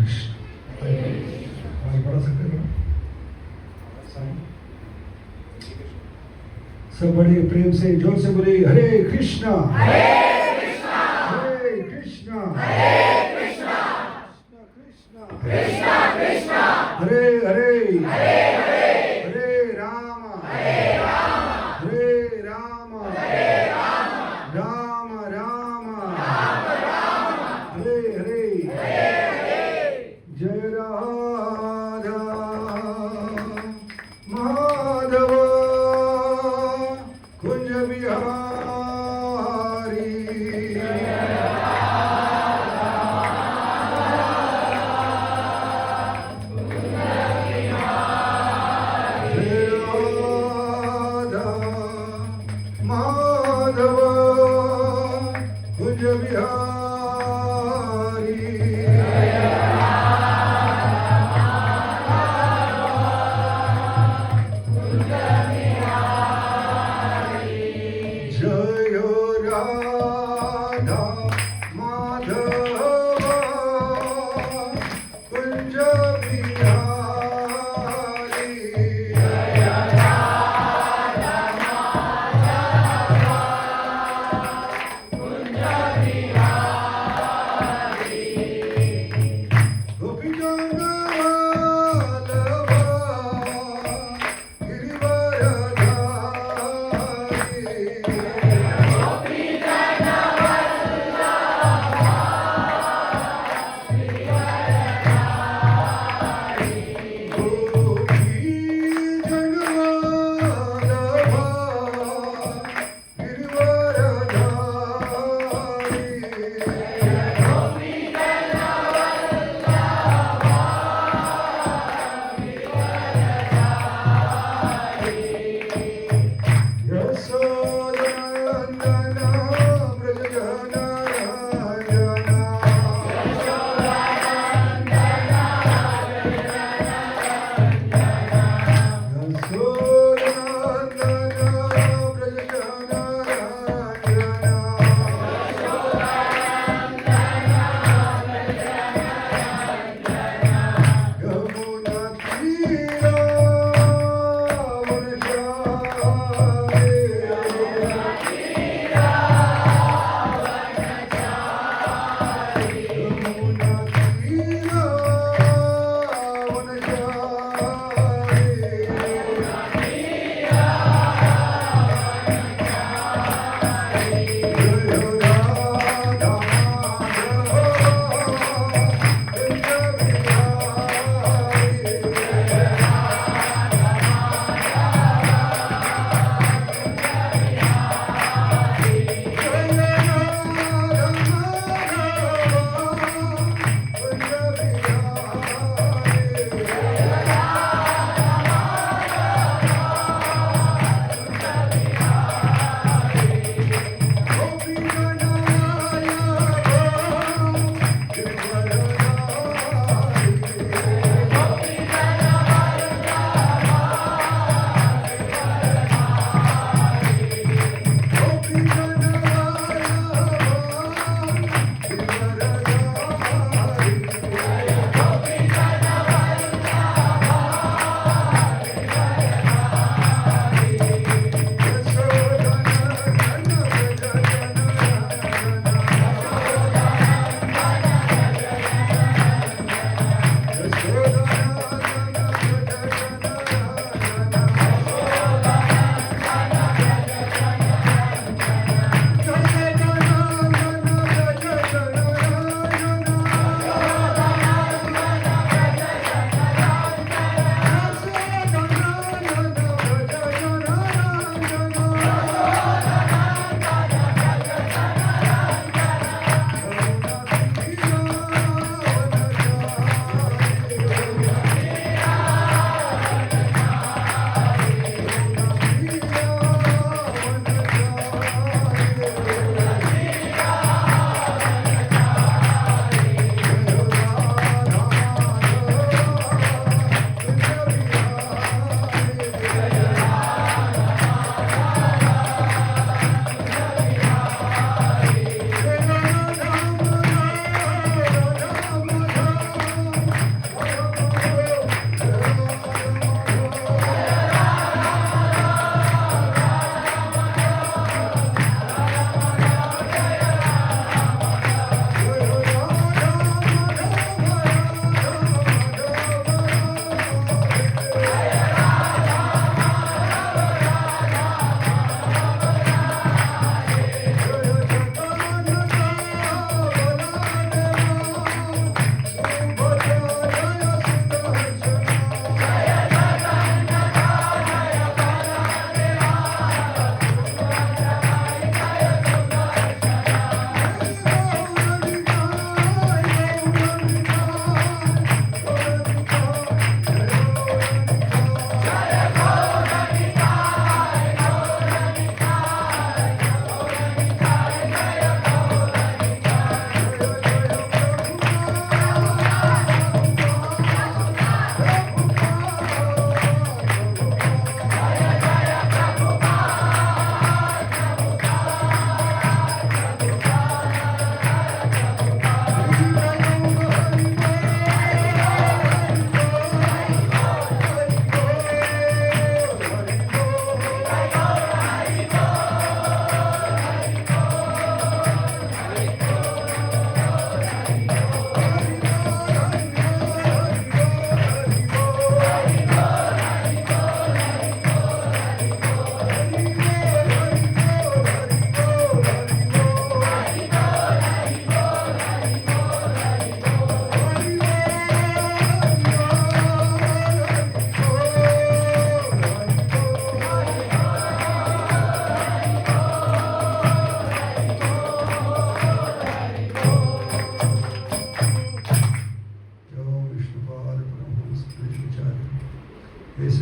और पढ़ा सकते हो सब बड़े प्रेम से जोर से बोले हरे कृष्णा हरे कृष्णा हरे कृष्णा हरे कृष्णा कृष्णा कृष्णा कृष्णा हरे हरे हरे हरे हरे राम हरे राम हरे राम हरे राम राम राम राम राम हरे हरे हरे हरे जय राधा माधव कुंज बिहारी राधा माधव कुंज बिहारी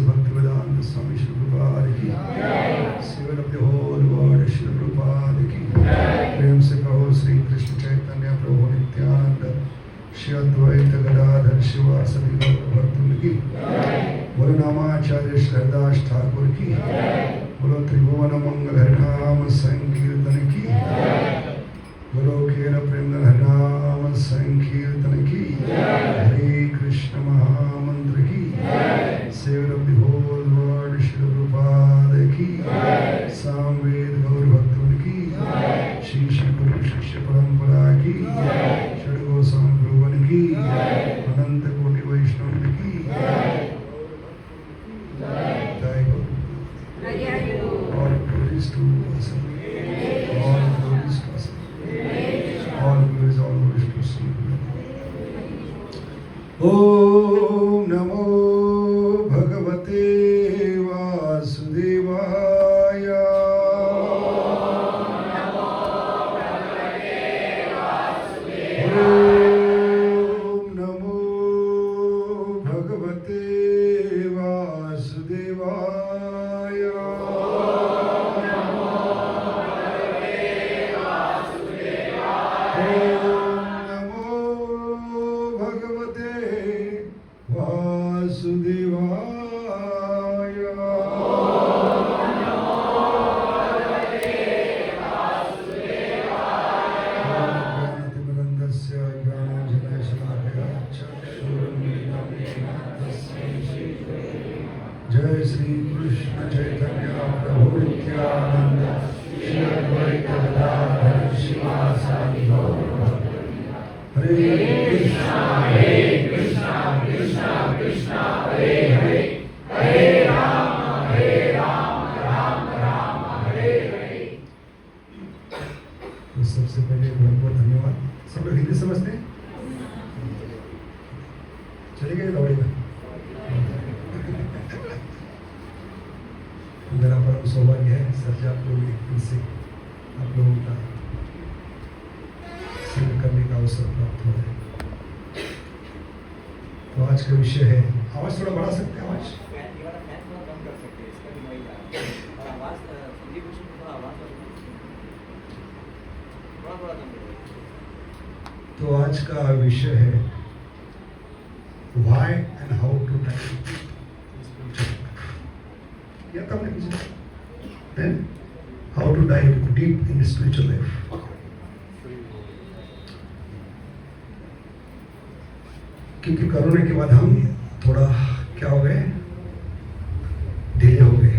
श्री भक्तिवेदांत स्वामी श्री प्रभुपाद की saviour of the whole world Shri Prabhupada की प्रेम से कहो श्री कृष्ण चैतन्य प्रभु नित्यानंद श्री अद्वैत गदाधर शिवासदि गौर भक्तुल की बोलो नामाचार्य श्रद्धास ठाकुर की बोलो त्रिभुवन मंगल हरिनाम संकीर्तन की बोलो केर प्रेम हरिनाम संकीर्तन की हरे कृष्ण महामंत्र की saviour of the whole world Shri Prabhupada की सामवेद गौर भक्तों की श्री श्री गुरु शिष्य परंपरा की षडगोस्वामी भगवान की अनंत कोटि वैष्णव की जय हो all glories to us all glories to us all glories to Sri Om Namo Bhagavate Vasudevaya Om Namo Bhagavate Vasudevaya जय श्री कृष्ण चैतन्य प्रभु नित्यानंद श्री अद्वैत गदाधर शिवासादि गौर भक्तवृंद हरे कृष्णा कृष्णा कृष्णा हरे हरे हरे राम राम राम हरे हरे। तो सबसे पहले बहुत बहुत धन्यवाद। सब लोग हिंदी समझते हैं? चलिए दौड़ेगा मेरा परम सौभाग्य है सर जी आप लोग इनसे आप लोगों का सेवा करने का अवसर प्राप्त हो रहा है। तो आज का विषय है, आवाज थोड़ा बढ़ा सकते हैं? तो आज का विषय है why and how to die. या तब नहीं पूछा then how to dive deep in the spiritual life। क्योंकि कोरोना के बाद हम थोड़ा क्या हो गए, ढीले हो गए।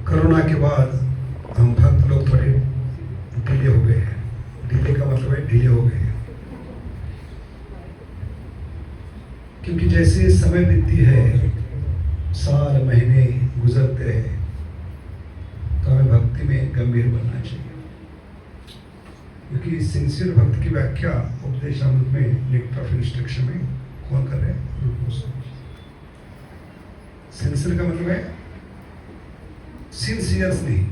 कोरोना के बाद हम भक्त लोग थोड़े ढीले हो गए। ढीले का मतलब है ढीले हो गए, क्योंकि जैसे समय बीतती है, साल महीने गुजरते हैं, तो हमें भक्ति में गंभीर बनना चाहिए। क्योंकि सिंसियर भक्त की व्याख्या उपदेशामृत में नेक्टर ऑफ इंस्ट्रक्शन में कौन कर रहे हैं? सिंसियर का मतलब है सिंसियर्स नहीं,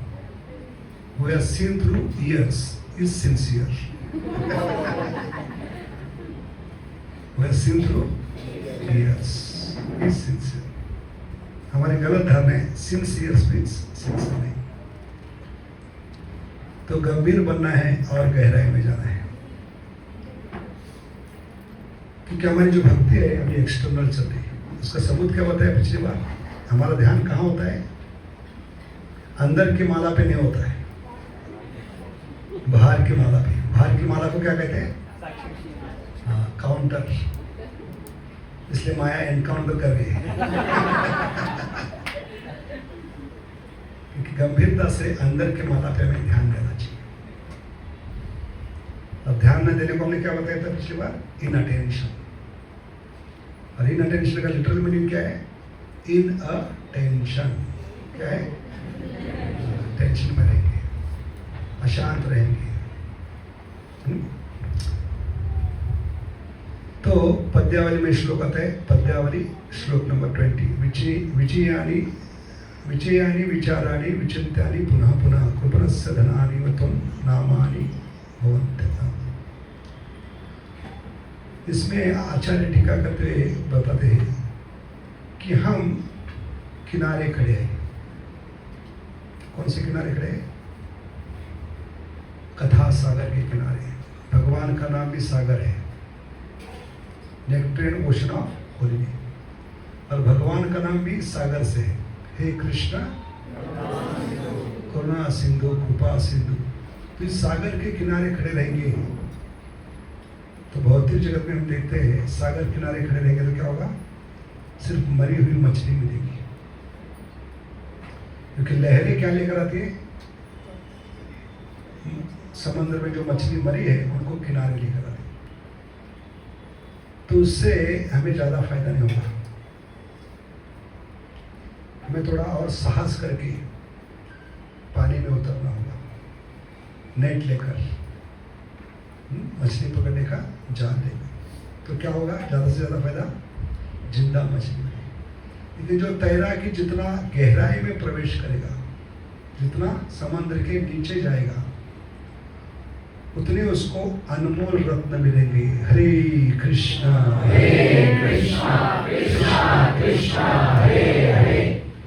वो है seen through years is sincere. वो है seen through Yes, is sincere। हमारे गलत धारणा है sincere means sincere नहीं। तो गंभीर बनना है और गहराई में जाना है, क्योंकि हमारी जो भक्ति है अभी एक्सटर्नल चल रही है। उसका सबूत क्या बताया पिछली बार? हमारा ध्यान कहाँ होता है? अंदर की माला पे नहीं होता है, बाहर की माला पे। बाहर की माला को क्या कहते हैं? हाँ, काउंटर। इसलिए माया एनकाउंटर कर रही है। क्योंकि गंभीरता से अंदर के माला पे हमें ध्यान देना चाहिए। अब ध्यान न देने को हमने क्या बताया था पिछली बार? इन अटेंशन। और इन अटेंशन का लिटरल मीनिंग क्या है? इन अटेंशन। क्या है? टेंशन में रहेंगे, अशांत रहेंगे। तो पद्यावली में श्लोक आता है, पद्यावली श्लोक नंबर 20। विचयानि विचाराणि विचिन्त्यानि पुनः पुनः कृपणस्य धनानि व त्वं नामानि भवन्त्यथा। इसमें आचार्य टीका करते हुए बताते हैं कि हम किनारे खड़े हैं। कौन से किनारे खड़े हैं? कथा सागर के किनारे। भगवान का नाम भी सागर है, नेक्ट्रेन ओशन ऑफ होलीनेस। और भगवान का नाम भी सागर से है, हे कृष्णा करुणा सिंधु कृपा सिंधु। तो इस सागर के किनारे खड़े रहेंगे तो भौतिक जगत में हम देखते हैं सागर किनारे खड़े रहेंगे तो क्या होगा? सिर्फ मरी हुई मछली मिलेगी, क्योंकि लहरें क्या लेकर आती है? समुद्र में जो मछली मरी है उनको किनारे लेकर आती है। तो उससे हमें ज्यादा फायदा नहीं होगा। हमें थोड़ा और साहस करके पानी में उतरना होगा, नेट लेकर, मछली पकड़ने का जाल लेकर। तो क्या होगा? ज्यादा से ज्यादा फायदा जिंदा मछली में। लेकिन जो तैराकी जितना गहराई में प्रवेश करेगा, जितना समुद्र के नीचे जाएगा, उतने उसको अनमोल रत्न मिलेंगे। हरे कृष्णा कृष्णा कृष्णा हरे हरे,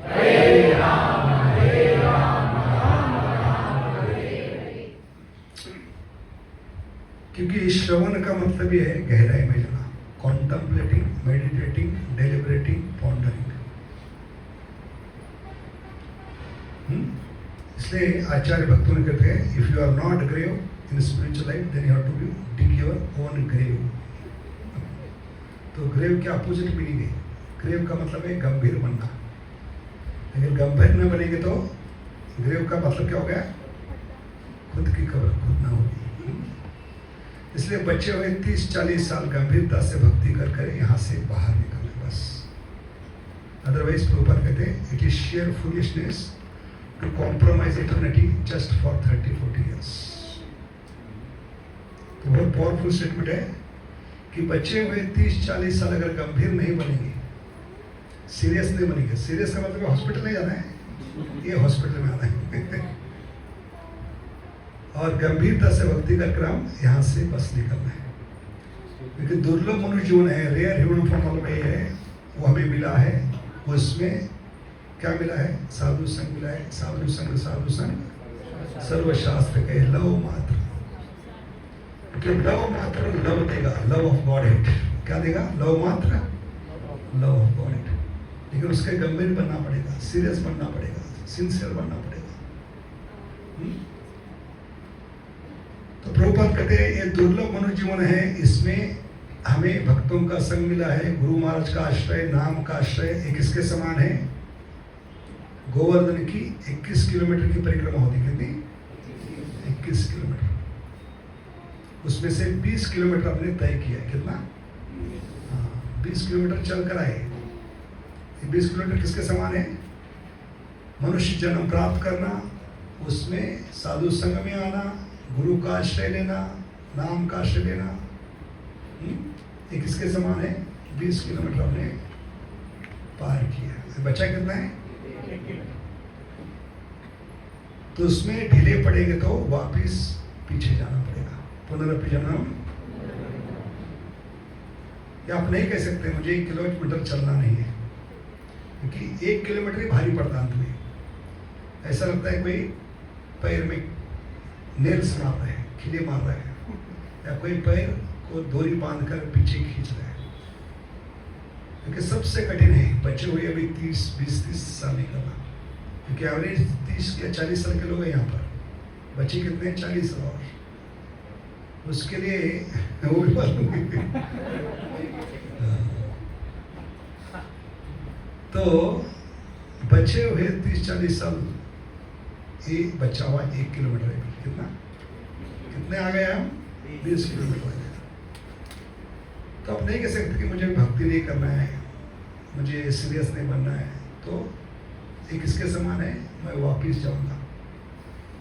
हरे राम राम राम हरे हरे। क्योंकि श्रवण का मतलब ये है गहराई में जाना, कॉन्टम्पलेटिंग, मेडिटेटिंग, डेलिबरेटिंग, पॉन्डरिंग। इसलिए आचार्य भक्तों ने कहते हैं, if you are not grave in spiritual life then you have to be dig your own grave. तो ग्रेव के अपोजिट मीनिंग है। ग्रेव का मतलब है गंभीर बनना। अगर गंभीर न बनेंगे तो ग्रेव का मतलब क्या हो गया? खुद की कब्र खुद ना होगी। इसलिए बच्चे हुए 30-40 साल गंभीरता से भक्ति कर यहाँ से बाहर निकले बस। अदरवाइज प्रभुपाद कहते हैं it is sheer foolishness to compromise eternity just for 30-40 years। तो बहुत पावरफुल स्टेटमेंट है कि बच्चे हुए 30-40 साल अगर गंभीर नहीं बनेंगे, सीरियस नहीं बनेंगे। सीरियस का मतलब हॉस्पिटल नहीं जाना है, ये हॉस्पिटल में आना है। और गंभीरता से भक्ति का क्रम यहाँ से बस निकलना है। क्योंकि दुर्लभ मनुष्य जीवन है, रेयर ह्यूमन फॉर्म में है, वो हमें मिला है। उसमें क्या मिला है? साधु संग मिला है। साधु संग सर्वशास्त्र के लव मात्र। तो लव मात्र लव देगा, लव ऑफ गॉड। क्या देगा? लव मात्र लव ऑफ गॉड। लेकिन उसके गंभीर बनना पड़ेगा, सीरियस बनना पड़ेगा, सिंसियर बनना पड़ेगा। तो प्रभुपाद कहते हैं ये दुर्लभ मनुष्य जीवन है, इसमें हमें भक्तों का संग मिला है, गुरु महाराज का आश्रय, नाम का आश्रय। एक किसके समान है? गोवर्धन की 21 किलोमीटर की परिक्रमा होती। कितनी? 21 किलोमीटर। उसमें से 20 किलोमीटर हमने तय किया। कितना? 20 किलोमीटर चल कर आए। 20 किलोमीटर किसके समान है? मनुष्य जन्म प्राप्त करना, उसमें साधु संग में आना, गुरु का आश्रय लेना, नाम का आश्रय लेना। ये किसके समान है? 20 किलोमीटर हमने पार किया। बचा कितना है? तो उसमें ढीले पड़ेंगे तो वापिस पीछे जाना पड़ेगा, पुनरपि जन्म। या आप नहीं कह सकते मुझे 1 किलोमीटर चलना नहीं है, क्योंकि 1 किलोमीटर ही भारी पड़ता अंत में। ऐसा लगता है कोई पैर में नेल्स मार रहा है, खिले मार रहा है, या कोई पैर को डोरी बांधकर पीछे खींच रहा है। क्योंकि सबसे कठिन है बच्चे हुए अभी 20-30 साल निकलना, क्योंकि एवरेज 30 या 40 साल के लोग हैं यहाँ पर। बच्चे कितने? 40 साल। और उसके लिए वो भी तो बच्चे हुए 30-40 साल, ये बच्चा हुआ 1 किलोमीटर है। कितना? कितने आ गए हम? 20 किलोमीटर आ गए। तो आप नहीं कह सकते कि मुझे भक्ति नहीं करना है, मुझे सीरियस नहीं बनना है। तो एक किसके समान है? मैं वापिस जाऊंगा।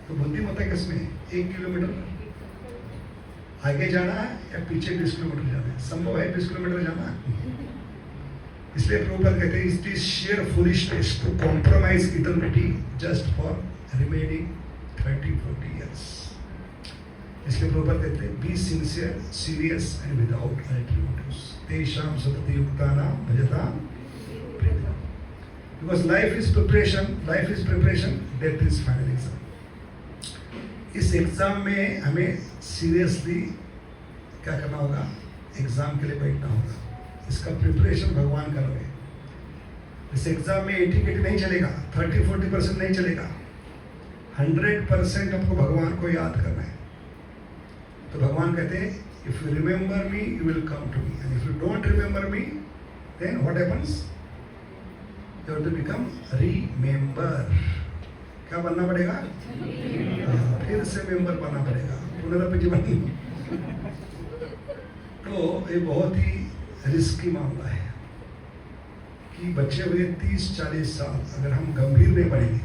तो बुद्धिमत्ता किसमें? 1 किलोमीटर आगे जाना है या पीछे 20 किलोमीटर जाना है? संभव है 20 किलोमीटर जाना? इसलिए प्रभुपाद कहते हैं it is sheer foolishness to compromise eternity just for remaining 30-40 years। इसलिए प्रभुपाद कहते हैं be sincere, serious and without alternatives. तेषां सतति युक्तानां भजतां प्रीतिम्। Because life is preparation, death is final exam. इस एग्जाम में हमें सीरियसली क्या करना होगा? एग्जाम के लिए बैठना होगा। इसका प्रिपरेशन भगवान कर रहे हैं। इस एग्जाम में 80-80 नहीं चलेगा, 30-40% नहीं चलेगा, 100% आपको भगवान को याद करना है। तो भगवान कहते हैं if you remember me you will come to me, and if you don't remember me then what happens? You have to become remember. क्या बनना पड़ेगा? फिर से मेंबर बनना पड़ेगा, पुनरुज्जीवन। तो ये बहुत ही रिस्की मामला है कि बच्चे हुए 30-40 साल अगर हम गंभीर नहीं पड़ेंगे,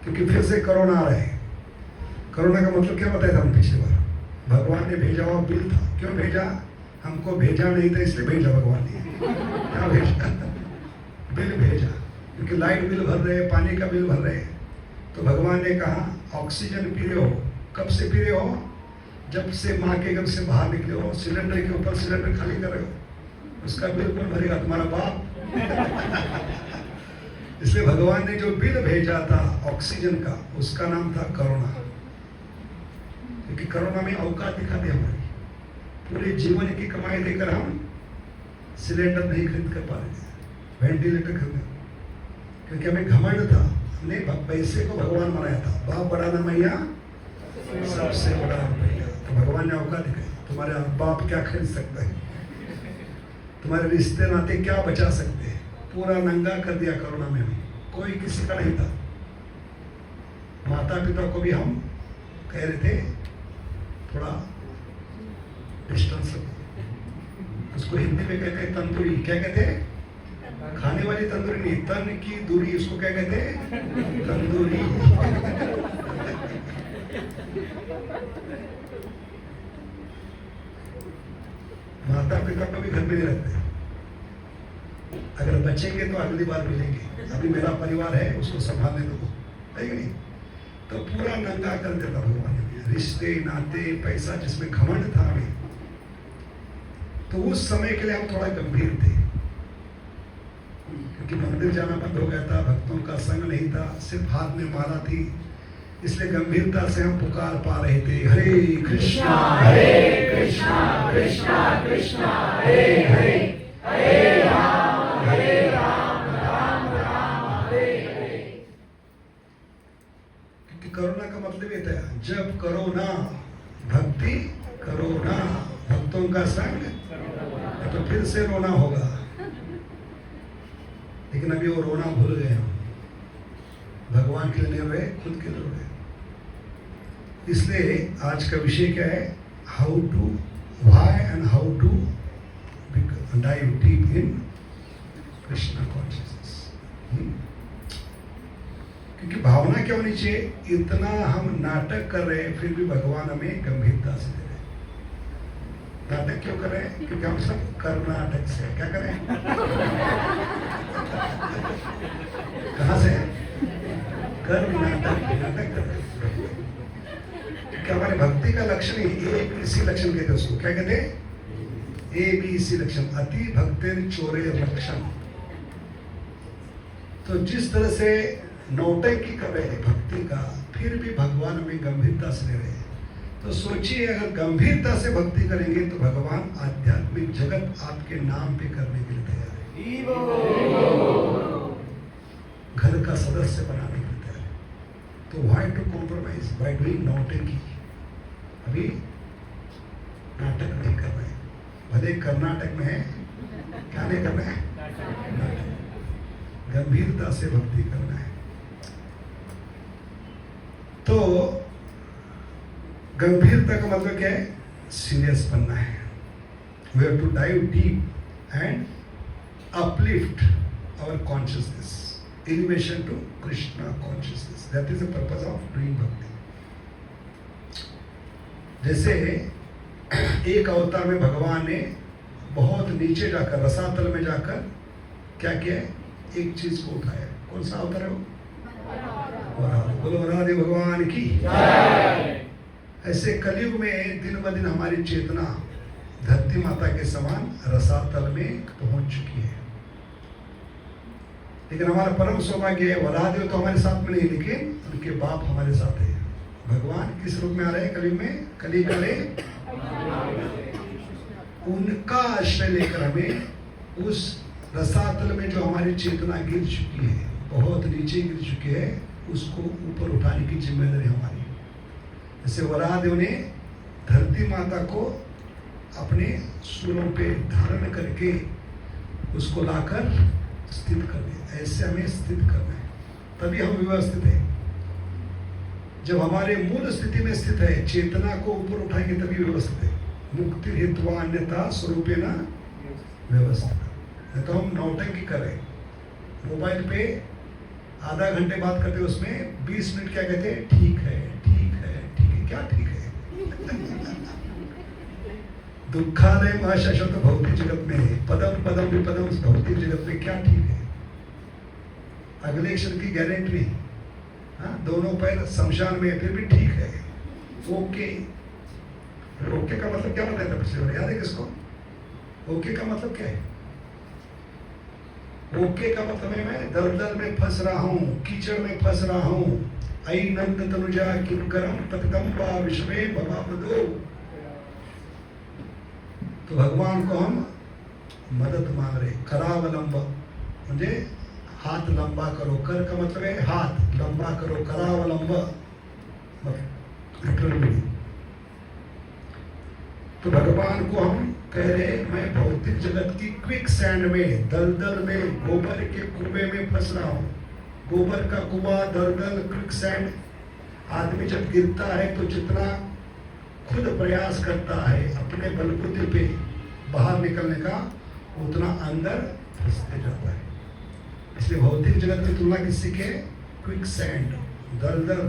क्योंकि फिर से कोरोना आ रहा है। कोरोना का मतलब क्या बताया था हम पिछली बार? भगवान ने भेजा हुआ बिल था। क्यों भेजा? हमको भेजा नहीं था इसलिए भेजा भगवान ने। क्या भेजा? बिल भेजा, क्योंकि लाइट बिल भर रहे, पानी का बिल भर रहे। तो भगवान ने कहा ऑक्सीजन पी रहे हो, कब से पी रहे हो? जब से माँ के गर्भ से बाहर निकले हो, सिलेंडर के ऊपर सिलेंडर खाली कर रहे हो, उसका बिल कौन भरेगा? तुम्हारा बाप। इसलिए भगवान ने जो बिल भेजा था ऑक्सीजन का, उसका नाम था कोरोना। क्योंकि कोरोना में औकात दिखा दी हमारी, पूरे जीवन की कमाई देकर हम सिलेंडर नहीं खरीद कर पा रहे थे, वेंटिलेटर खरीदे, क्योंकि हमें घमंड था। हमने पैसे को भगवान बनाया था। बाप बड़ा ना मैया, सबसे बड़ा भैया। तो भगवान ने औकात दिखाई। तुम्हारे बाप क्या खरीद सकता है? तुम्हारे रिश्ते नाते क्या बचा सकते हैं? पूरा नंगा कर दिया कोरोना में हमें, कोई किसी का नहीं था। माता पिता को भी हम कह रहे थे थोड़ा डिस्टेंस रखो। उसको हिंदी में कहते हैं तंदूरी। क्या कहते हैं? खाने वाली तंदूरी नहीं, तन की दूरी। उसको क्या कहते हैं? तंदूरी। माता पिता को भी घर में नहीं रखते। अगर बचेंगे तो अगली बार मिलेंगे, अभी मेरा परिवार है उसको संभालने दो, है कि नहीं? तो पूरा नंगा कर देता भगवान ने, रिश्ते नाते पैसा जिसमें घमंड था हमें। तो उस समय के लिए हम थोड़ा गंभीर थे, क्योंकि मंदिर जाना बंद हो गया था, भक्तों का संग नहीं था, सिर्फ हाथ में माला थी। इसलिए गंभीरता से हम पुकार पा रहे थे, हरे कृष्णा कृष्णा कृष्णा हरे हरे, हरे राम राम राम हरे हरे। क्योंकि कोरोना का मतलब ये था, जब करो ना भक्ति करो ना, भक्तों का संग, तो फिर से रोना होगा। लेकिन अभी वो रोना भूल गए हम, भगवान के लिए नहीं रोए, खुद के लिए रोए। इसलिए आज का विषय क्या है? How to, why and how to dive deep in Krishna consciousness. क्योंकि भावना क्या होनी चाहिए? इतना हम नाटक कर रहे हैं फिर भी भगवान हमें गंभीरता से दे रहे हैं। नाटक क्यों कर रहे हैं? क्योंकि हम सब कर्नाटक से। क्या करें? कहां से? कर्नाटक। नाटक कर रहे हैं। क्या हमारे भक्ति का लक्षण ही ABC लक्षण कहते हैं उसको। क्या कहते हैं? ABC लक्षण, अति भक्तिर चोरे लक्षण। तो जिस तरह से नौटंकी कर रहे हैं भक्ति का, फिर भी भगवान हमें गंभीरता से ले रहे हैं। तो सोचिए, अगर गंभीरता से भक्ति करेंगे तो भगवान आध्यात्मिक जगत आपके नाम पे करने के लिए तैयार है, घर का सदस्य बनाने के लिए तैयार है। तो why to compromise by doing नौटंकी? अभी नाटक नहीं कर रहे, भले कर्नाटक में है, क्या नहीं करना है? गंभीरता से भक्ति करना है। तो गंभीरता का मतलब क्या है? सीरियस बनना है। We have to dive deep and uplift our consciousness, elevation to Krishna consciousness. That is the purpose of doing bhakti. जैसे एक अवतार में भगवान ने बहुत नीचे जाकर, रसातल में जाकर क्या किया? एक चीज को उठाया। कौन सा अवतार है वो? बोलो राधे भगवान की। ऐसे कलयुग में दिन ब दिन हमारी चेतना धरती माता के समान रसातल में पहुंच चुकी है। लेकिन हमारा परम सौभाग्य है, वराहदेव तो हमारे साथ में नहीं, लेकिन उनके बाप हमारे साथ है। भगवान किस रूप में आ रहे हैं कलयुग में? कली काले उनका आश्रय लेकर हमें उस रसातल में जो हमारी चेतना गिर चुकी है, बहुत नीचे गिर चुकी है, उसको ऊपर उठाने की जिम्मेदारी हमारी है। जैसे वराहदेव ने धरती माता को अपने सूरों पे धारण करके उसको लाकर स्थित कर दिया, ऐसे हमें स्थित करना है, तभी हम व्यवस्थित हैं। जब हमारे मूल स्थिति में स्थित है, चेतना को ऊपर उठाएंगे तभी व्यवस्थित है। मुक्ति हेतु अन्यथा स्वरूपे न व्यवस्थित। नहीं तो हम नौटंकी कर रहे, मोबाइल पे आधा घंटे बात करते, उसमें 20 मिनट क्या कहते हैं? ठीक है, ठीक है, ठीक है। क्या ठीक है? दुखालय महाशाश्वत भौतिक जगत में पदम पदम विपदम भौतिक जगत में क्या ठीक है? अगले क्षण की गारंटी नहीं। हाँ, दोनों पैर शमशान में फिर भी ठीक है, ओके। ओके का मतलब क्या बताया था पिछले बार, याद है किसको? ओके का मतलब क्या है? ओके का मतलब है मैं दलदल में फंस रहा हूँ, कीचड़ में फंस रहा हूँ। आई नंद तनुजा किम करम तकदम्बा विश्वे भवापदो। तो भगवान को हम मदद मांग रहे। करावलंब म्हणजे हाथ लंबा करो, कर का मतलब है हाथ लंबा करो, करावलंब मतलब। तो भगवान को हम कह रहे, मैं भौतिक जगत की क्विक सैंड में, दलदल में, गोबर के कुएं में फंस रहा हूँ। गोबर का कुआं, दलदल, क्विक सैंड। आदमी जब गिरता है तो जितना खुद प्रयास करता है अपने बलबूते पे बाहर निकलने का, उतना अंदर फंसते जाता है। इसलिए भौतिक जगत की तुलना किससे के? क्विक सैंड, दलदल,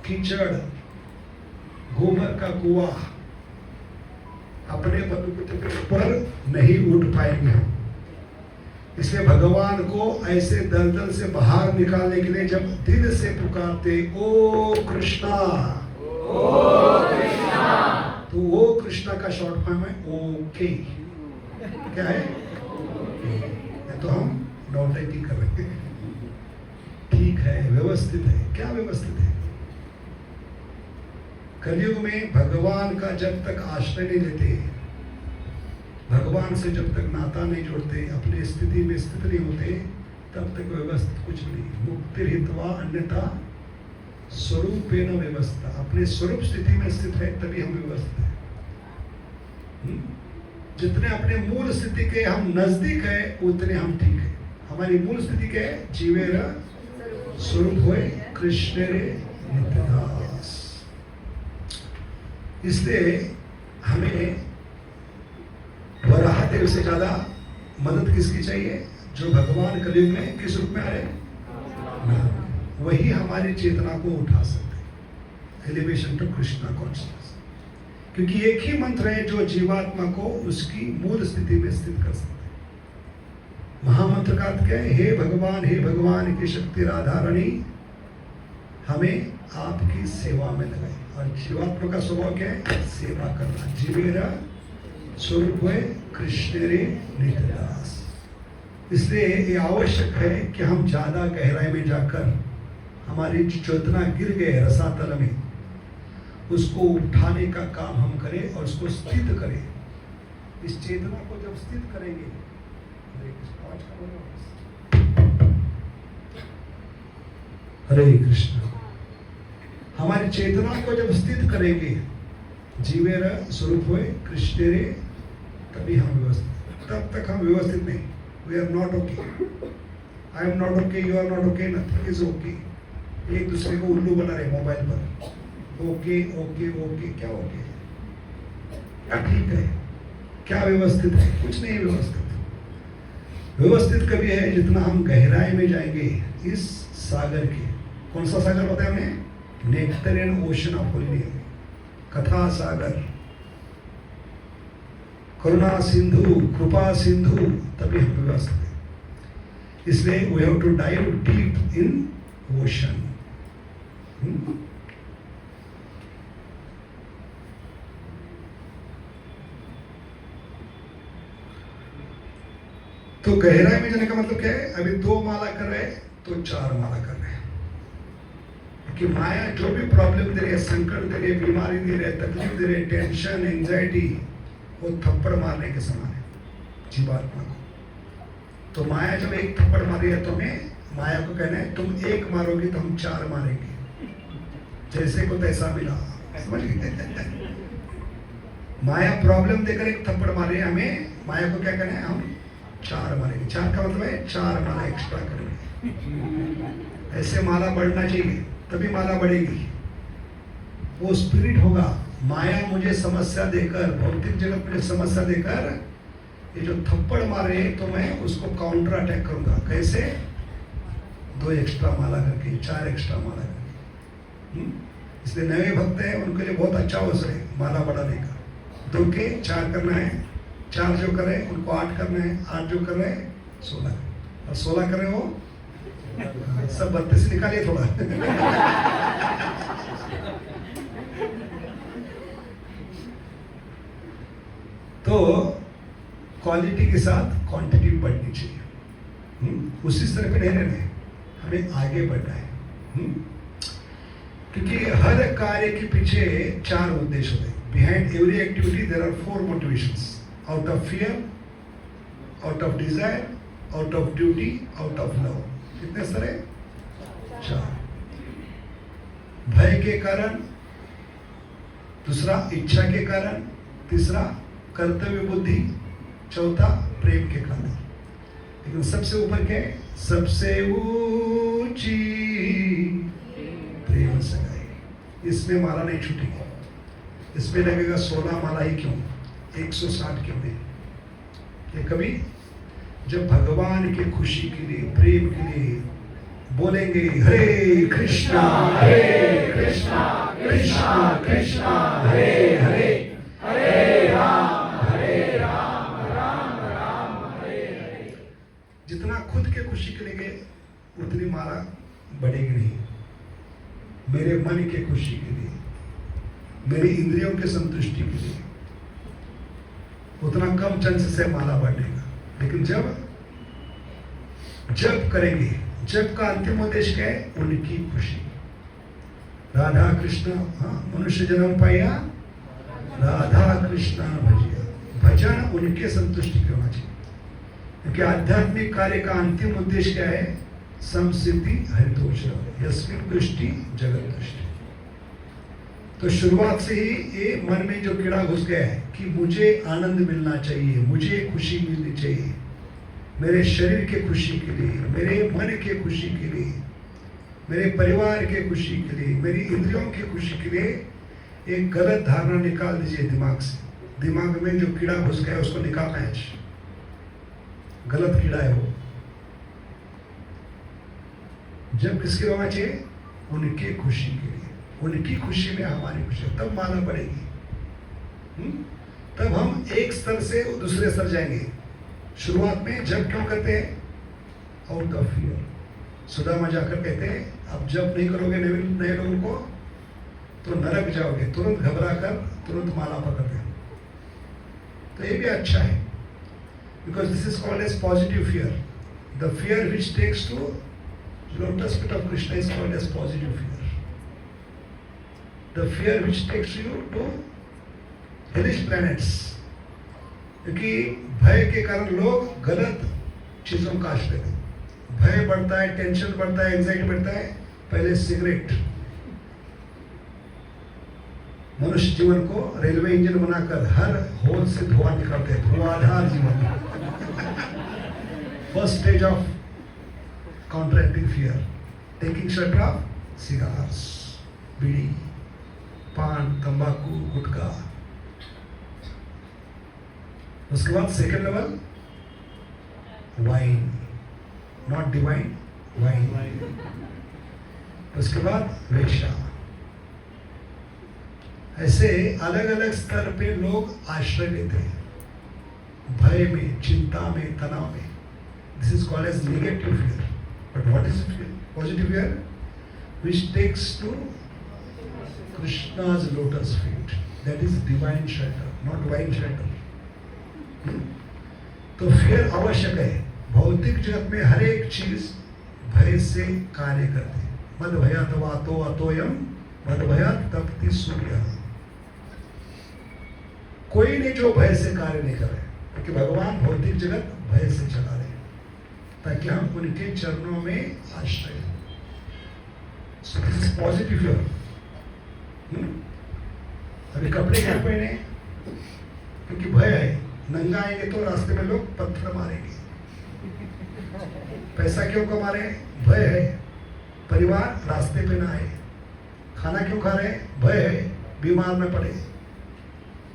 कीचड़, गोबर का कुआं। अपने बलबूते पे ऊपर नहीं उठ पाएंगे हम। इसलिए भगवान को ऐसे दलदल से बाहर निकालने के लिए जब दिल से पुकारते, ओ कृष्णा, तो वो कृष्णा का शॉर्ट फॉर्म है ओके। क्या है? तो हम नौटंकी कर रहे हैं। ठीक है, व्यवस्थित है। क्या व्यवस्थित है? कलयुग में भगवान का जब तक आश्रय नहीं लेते, भगवान से जब तक नाता नहीं जोड़ते, अपने स्थिति में स्थित नहीं होते, तब तक व्यवस्थित कुछ नहीं। मुक्ति हित्वा अन्यथा स्वरूपेण व्यवस्था। अपने स्वरूप स्थिति में स्थित है तभी हम व्यवस्थित हैं। जितने अपने मूल स्थिति के हम नजदीक है, उतने हम ठीक है। हमारी मूल स्थिति क्या है? जीवेर स्वरूप होए कृष्ण रे नित्यदास। इसलिए हमें वराहदेव से ज्यादा मदद किसकी चाहिए? जो भगवान कलयुग में किस रूप में आ रहे? वही हमारी चेतना को उठा सकते। Elevation to Krishna consciousness. क्योंकि एक ही मंत्र है जो जीवात्मा को उसकी मूल स्थिति में स्थित कर सकता है। महामंत्र का अर्थ क्या है? हे भगवान की शक्ति राधारणी हमें आपकी सेवा में लगाई। और जीवात्मा का स्वभाव क्या है? सेवा करना। जीवेरा स्वरूप है कृष्ण रे नित्यदास। इसलिए ये आवश्यक है कि हम ज्यादा गहराई में जाकर हमारी चेतना गिर गए रसातल में, उसको उठाने का काम हम करें और उसको स्थित करें। इस चेतना को जब स्थित करेंगे, हरे कृष्ण, हमारी चेतना को जब स्थित करेंगे, जीवेर स्वरूप हुए कृष्ण रे, तभी हम व्यवस्थित। तब तक हम व्यवस्थित नहीं। We are not okay. I am not okay, you are not okay, nothing is okay. एक दूसरे को उल्लू बना रहे मोबाइल पर। Okay okay okay. क्या ओके? क्या ठीक है? क्या व्यवस्थित है? कुछ नहीं व्यवस्थित। व्यवस्थित कभी है जितना हम गहराई में जाएंगे इस सागर के। कौन सा सागर बताया हमने? नेक्टरियन ओशन ऑफ होली, कथा सागर, करुणा सिंधु, कृपा सिंधु, तभी हम व्यवस्थित है। इसलिए we have to dive deep in ocean. तो गहराई में जाने का मतलब क्या है? अभी 2 माला कर रहे हैं तो 4 माला कर रहे हैं। कि माया जो भी प्रॉब्लम दे रही है, संकट दे रही है, बीमारी दे रही है, तकलीफ दे रही है, टेंशन, एंजाइटी, वो थप्पड़ मारने के समान है जीवात्मा को। तो माया जब एक थप्पड़ मारी है तुम्हें, माया को कहना है तुम 1 मारोगे तो हम 4 मारेंगे, जैसे को तैसा मिला। समझ गए? माया प्रॉब्लम देकर एक थप्पड़ मारे हमें, माया को क्या कहना है? हम 4 मारेंगे। 4 का मतलब है 4 माला एक्स्ट्रा करेंगे। ऐसे माला बढ़ना चाहिए, तभी माला बढ़ेगी। वो स्पिरिट होगा। माया मुझे समस्या देकर, भौतिक जगत मुझे समस्या देकर ये जो थप्पड़ मारे तो मैं उसको काउंटर अटैक करूंगा। कैसे? 2 एक्स्ट्रा माला करके, 4 एक्स्ट्रा माला करके। इसलिए नए भक्त हैं उनके लिए बहुत अच्छा अवसर है माला बढ़ाने का। 2 के 4 करना है, 4 जो करे उनको 8 करना है, 8 जो कर रहे हैं 16, और 16 कर रहे हो सब 32 निकालिए थोड़ा। तो क्वालिटी के साथ क्वांटिटी बढ़नी चाहिए। उसी तरह पे नहीं रहना, हमें आगे बढ़ना है। क्योंकि हर कार्य के पीछे 4 उद्देश्य होते हैं। Behind every activity there are 4 motivations. Out of fear, out of desire, out of duty, out of love. कितने सारे? 4। भय के कारण, दूसरा इच्छा के कारण, तीसरा कर्तव्य बुद्धि, चौथा प्रेम के कारण। लेकिन सबसे ऊपर क्या है? सबसे ऊंची प्रेम सगाई। इसमें माला नहीं छूटेगी। इसमें लगेगा 16 माला ही क्यों, 160 क्यों नहीं? ये कभी जब भगवान की खुशी के लिए, प्रेम के लिए बोलेंगे हरे कृष्णा कृष्णा कृष्णा हरे हरे, हरे राम राम राम हरे हरे। जितना खुद के खुशी के लिए उतनी माला बढ़ेगी नहीं। मेरे मन के खुशी के लिए, मेरी इंद्रियों के संतुष्टि के लिए उतना कम चांसेस है माला बढ़ने का। लेकिन जब करेंगे, जब का अंतिम उद्देश्य क्या है? उनकी खुशी। राधा कृष्ण, मनुष्य जन्म पाया, राधा कृष्ण भजिया। भजन उनके संतुष्टि के होना चाहिए। क्योंकि आध्यात्मिक कार्य का अंतिम उद्देश्य क्या है? समसिद्धि हरितोष यस्मिन् दृष्टि जगत दृष्टि। तो शुरुआत से ही ये मन में जो कीड़ा घुस गया है कि मुझे आनंद मिलना चाहिए, मुझे खुशी मिलनी चाहिए, मेरे शरीर के खुशी के लिए, मेरे मन के खुशी के लिए, मेरे परिवार के खुशी के लिए, मेरी इंद्रियों की खुशी के लिए एक गलत धारणा निकाल दीजिए दिमाग से। दिमाग में जो कीड़ा घुस गया उसको निकालना है। गलत कीड़ा है वो। जब किसकी होना चाहिए? उनकी खुशी के लिए। उनकी खुशी में हमारी खुशी, तब माला बढ़ेगी। तब हम एक स्तर से दूसरे स्तर जाएंगे। शुरुआत में जब क्यों करते हैं? Out of fear. सुदामा जाकर कहते हैं अब जब नहीं करोगे नए लोगों को तो नरक जाओगे। तुरंत घबरा कर तुरंत माला पकड़ते हैं। तो ये भी अच्छा है, because this is called as positive fear. The fear which takes to lotus feet of Krishna is called as positive fear. The fear which takes you to hellish planets. क्योंकि भय के कारण लोग गलत चीजों का आश्रय लेते हैं। भय बढ़ता है, टेंशन बढ़ता है, एंजाइटी बढ़ता है। पहले सिगरेट, मनुष्य जीवन को रेलवे इंजन बनाकर हर होल से धुआं निकालते हैं, धुआंधार जीवन। First stage of counteracting fear, taking shelter of cigars, बीड़ी, पान, तंबाकू, गुटखा। उसके बाद second level wine, not divine, wine. उसके बाद वेश्या। ऐसे अलग अलग स्तर पे लोग आश्रय लेते हैं, भय में, चिंता में, तनाव में। This is called as negative fear. But what is positive fear? Which takes to Krishna's lotus feet. That is divine shelter, not wine shelter. तो फियर आवश्यक है। भौतिक जगत में हर एक चीज भय से कार्य करती है। मद भयात वातो अतोयम मद भयात तपति सूर्य। कोई नहीं जो भय से कार्य नहीं कर रहे, क्योंकि भगवान भौतिक जगत भय से चला रहे ताकि हम उनके चरणों में आश्रय। पॉजिटिव। अभी कपड़े क्यों पहने? क्योंकि भय है, नंगा आएंगे तो रास्ते में लोग पत्थर मारेंगे। पैसा क्यों कमा रहे? भय है, परिवार रास्ते पे ना आए। खाना क्यों खा रहे? भय है, बीमार न पड़े।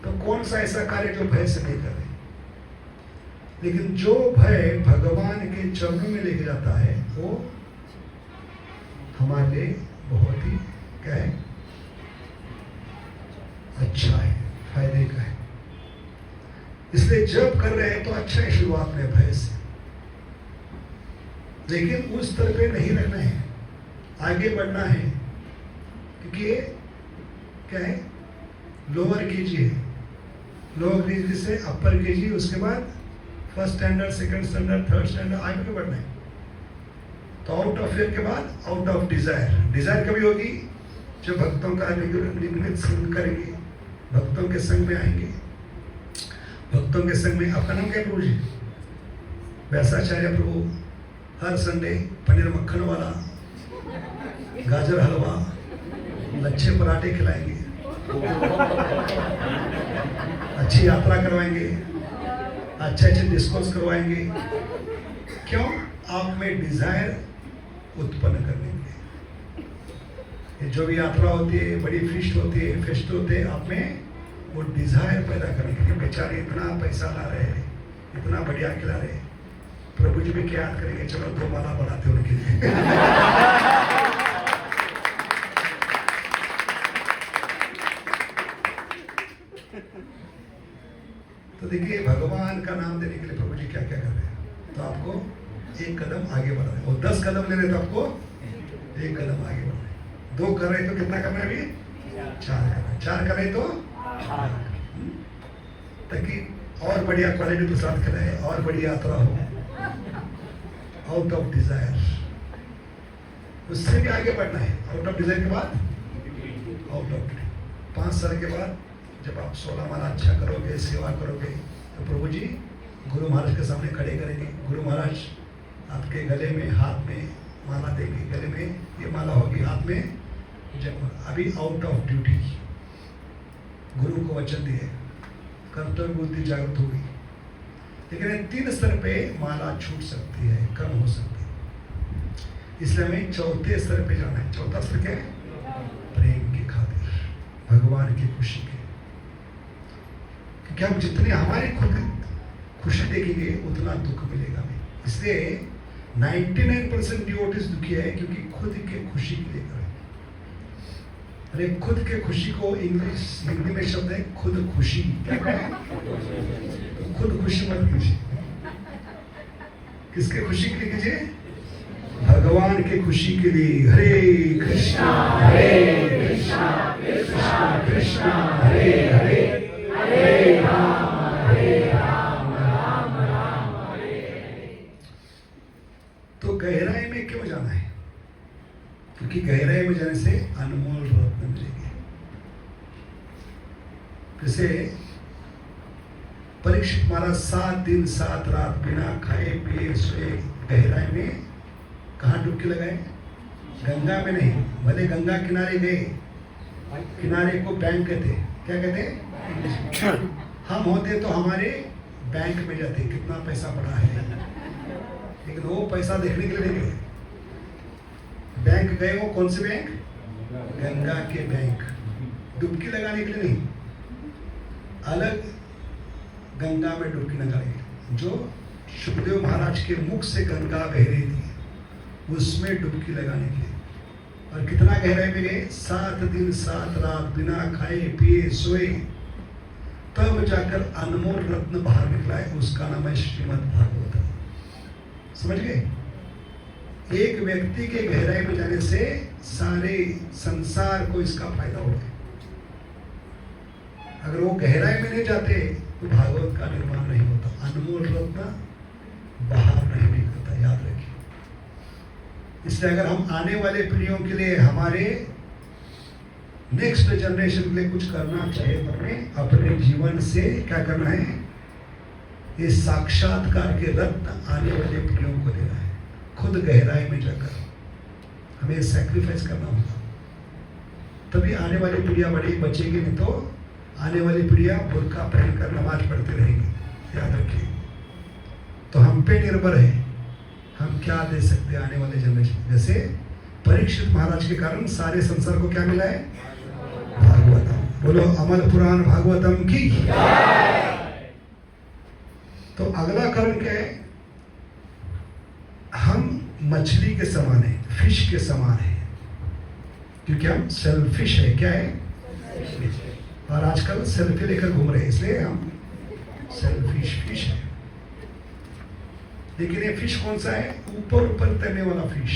तो कौन सा ऐसा कार्य जो भय से नहीं कर रहे? लेकिन जो भय भगवान के चरणों में लेके जाता है वो हमारे लिए बहुत ही क्या है, अच्छा है, फायदे का है। इसलिए जब कर रहे हैं तो अच्छा है शुरुआत में भय से, लेकिन उस स्तर पे नहीं रहना है, आगे बढ़ना है। क्योंकि ये क्या है, लोअर केजी है, लोअर केजी से अपर केजी, उसके बाद first standard, second standard, third standard, आगे बढ़ना है। तो आउट ऑफ फियर के बाद आउट ऑफ डिजायर। डिजायर कभी होगी जब भक्तों का नियमित संग करेंगे, भक्तों के संग में आएंगे। भक्तों के संग में, आपका नाम क्या प्रभु जी? वैसाचार्य प्रभु। हर संडे पनीर मक्खन वाला, गाजर हलवा, लच्छे पराठे खिलाएंगे, अच्छी यात्रा करवाएंगे, अच्छे डिस्कोर्स करवाएंगे। क्यों? आप में डिजायर उत्पन्न करने के लिए। जो भी यात्रा होती है, बड़ी फीस्ट होती है, फेस्ट होते हैं, आप में वो डिजायर पैदा करने के लिए। बेचारे इतना पैसा ला रहे हैं, इतना बढ़िया खिला रहे हैं, प्रभु जी भी क्या याद करेंगे, चलो 2 माला बढ़ाते उनके लिए। तो देखिए भगवान का नाम देने के लिए प्रभु जी क्या क्या कर रहे हैं। तो आपको एक कदम आगे बढ़ रहे हैं, और 10 कदम ले रहे तो आपको एक कदम आगे बढ़ रहे हैं। 2 कर रहे तो कितना करना है अभी? 4 करना है। 4 कर रहे तो ताकि और बढ़िया क्वालिटी के साथ कराए, और बढ़िया यात्रा हो, आउट ऑफ डिजायर। उससे भी आगे बढ़ना है। आउट ऑफ डिजायर के बाद आउट ऑफ 5 साल के बाद जब आप 16 माला अच्छा करोगे, सेवा करोगे, तो प्रभु जी गुरु महाराज के सामने खड़े करेंगे। गुरु महाराज आपके गले में, हाथ में माला देंगे। गले में ये माला होगी, हाथ में जब अभी आउट ऑफ ड्यूटी, गुरु को वचन दिए, कर्तव्य बुद्धि जागृत होगी। लेकिन 3 स्तर पे माला छूट सकती है, कम हो सकती है। इसलिए हमें 4थे स्तर पे जाना है। 4था स्तर क्या है? प्रेम की खातिर, भगवान की खुशी के। क्योंकि हम जितनी हमारी खुद खुशी देखेंगे उतना दुख मिलेगा हमें। इसलिए 99% डिवोटीज दुखी है क्योंकि खुद के खुशी के लिए कर। अरे खुद के खुशी को इंग्लिश हिंदी में शब्द है खुद खुशी। क्या है? खुद खुशी मत कीजिए। किसके खुशी के लिए कीजिए? भगवान के खुशी के लिए। हरे कृष्णा कृष्णा कृष्णा हरे हरे, हरे राम राम राम हरे हरे। तो गहराई में क्यों जाना है? क्योंकि गहराई में जाने से अनमोल रत्न मिलेंगे। जैसे परीक्षित महाराज 7 दिन 7 रात बिना खाए पिए सोए गहराई में कहाँ डुबकी लगाए? गंगा में नहीं। भले गंगा किनारे गए, किनारे को बैंक कहते। क्या कहते? हम होते तो हमारे बैंक में जाते, कितना पैसा पड़ा है, लेकिन वो पैसा देखने के लिए नहीं गए। बैंक गए, वो कौन से बैंक? गंगा के बैंक। डुबकी लगाने के लिए नहीं, अलग गंगा में डुबकी लगाने। जो सुखदेव महाराज के मुख से गंगा बह रही थी, उसमें डुबकी लगाने के लिए। और कितना गहराई में गए? 7 दिन 7 रात बिना खाए पिए सोए, तब जाकर अनमोल रत्न बाहर निकला है। उसका नाम है श्रीमद् भागवत। समझ गए? एक व्यक्ति के गहराई में जाने से सारे संसार को इसका फायदा होगा। अगर वो गहराई में नहीं जाते तो भागवत का निर्माण नहीं होता, अनमोल रत्न बाहर नहीं है, याद रखिए। इसलिए अगर हम आने वाले पीढ़ियों के लिए, हमारे नेक्स्ट जनरेशन के लिए कुछ करना चाहिए तो हमें अपने जीवन से क्या करना है, ये साक्षात्कार के रत्न आने वाले पीढ़ियों को देना है। खुद गहराई में जाकर हमें सैक्रिफाइस करना होगा, तभी आने वाली पीढ़ियां बड़ी बचेगी, नहीं तो आने वाली पीढ़ियां बुर्का पहनकर नमाज पढ़ती रहेगी। याद रखिए। तो हम पे निर्भर है, हम क्या दे सकते हैं आने वाले जनरेशन। जैसे परीक्षित महाराज के कारण सारे संसार को क्या मिला है, भागवतम। बोलो अमर पुराण भागवतम की। तो अगला कारण क्या है, हम मछली के समान है, फिश के समान है, क्योंकि हम सेल्फिश है। क्या है, और आजकल सेल्फी लेकर घूम रहे हैं, इसलिए हम सेल्फिश फिश है। लेकिन ये फिश कौन सा है, ऊपर ऊपर तैरने वाला फिश।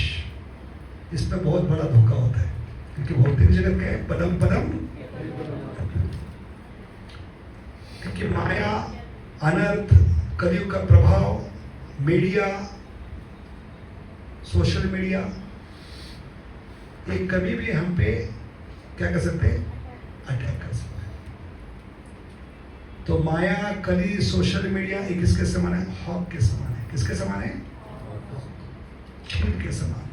इसमें बहुत बड़ा धोखा होता है, क्योंकि भौतिक जगत क्या है, पदम पदम, क्योंकि माया, अनर्थ, कलयुग का प्रभाव, मीडिया, सोशल मीडिया, ये कभी भी हम पे क्या कर सकते हैं, अटैक कर सकते हैं। तो माया, कली, सोशल मीडिया ये किसके समान है, हॉक के समान है। किसके समान है, चील के समान।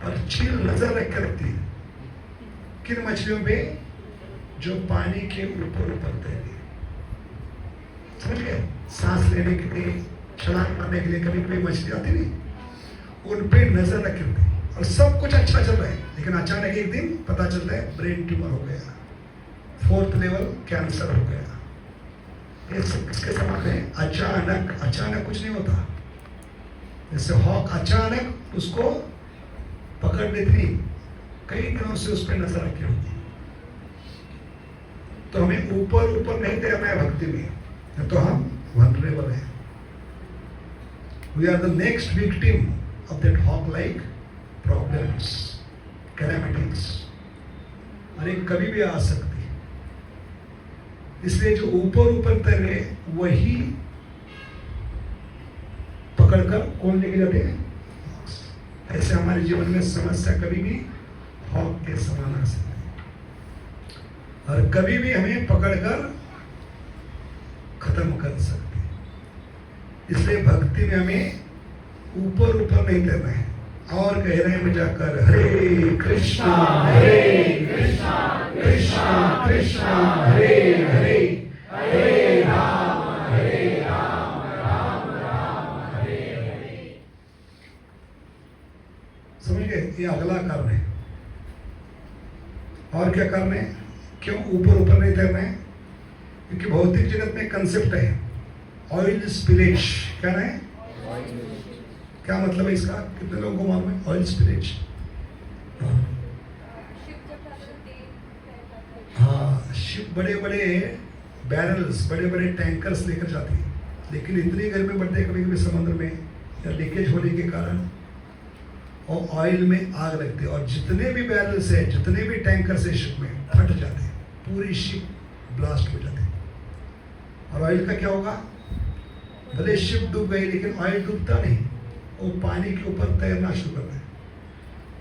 और चील नजर रख कर रखती है किन मछलियों पे, जो पानी के ऊपर ऊपर तैरती है। समझ गए, सांस लेने के लिए, छलांग मारने के लिए कभी कोई मछली आती नहीं, उन पे नजर रखी होती है और सब कुछ अच्छा चल रहा है, लेकिन अचानक एक दिन पता चलता है ब्रेन ट्यूमर हो गया, 4th लेवल कैंसर हो गया। इसके समान है, अचानक कुछ नहीं होता। जैसे हॉक अचानक उसको पकड़ लेती, कई दिनों से उस पर नजर रखी होती। तो हमें ऊपर नहीं तैरना है भक्ति में, तो हम वनरेबल है। We are the next victim of that hawk-like problems, calamities, और ये कभी भी आ सकती है। इसलिए जो ऊपर तैरे वही पकड़कर कौन लेके जाते हैं, ऐसे हमारे जीवन में समस्या कभी भी हॉक के समान आ सकती है और कभी भी हमें पकड़कर खत्म कर सकती है। इसलिए भक्ति में हमें ऊपर नहीं तैरना है, और गहराई में जाकर हरे कृष्णा कृष्णा कृष्णा हरे हरे, हरे राम राम राम हरे हरे। समझ गए, ये अगला कारण है। और क्या कारण है, क्यों ऊपर नहीं तैरना है, क्योंकि भौतिक जगत में कंसेप्ट है ऑयल स्पिलेज। क्या है, क्या मतलब है इसका, कितने लोगों को मालूम है ऑयल स्पिलेज? हाँ, शिप बड़े बैरल्स, बड़े टैंकर्स लेकर जाती है, लेकिन इतनी गर्मी बढ़ती है कभी समुद्र में या लीकेज होने के कारण, और ऑयल में आग लगती है, और जितने भी बैरल्स है, जितने भी टैंकर्स है शिप में फट जाते हैं, पूरी शिप ब्लास्ट हो जाती है। और ऑयल का क्या होगा, भले शिप डूब गई लेकिन ऑयल डूबता नहीं, वो पानी के ऊपर तैरना शुरू करता है।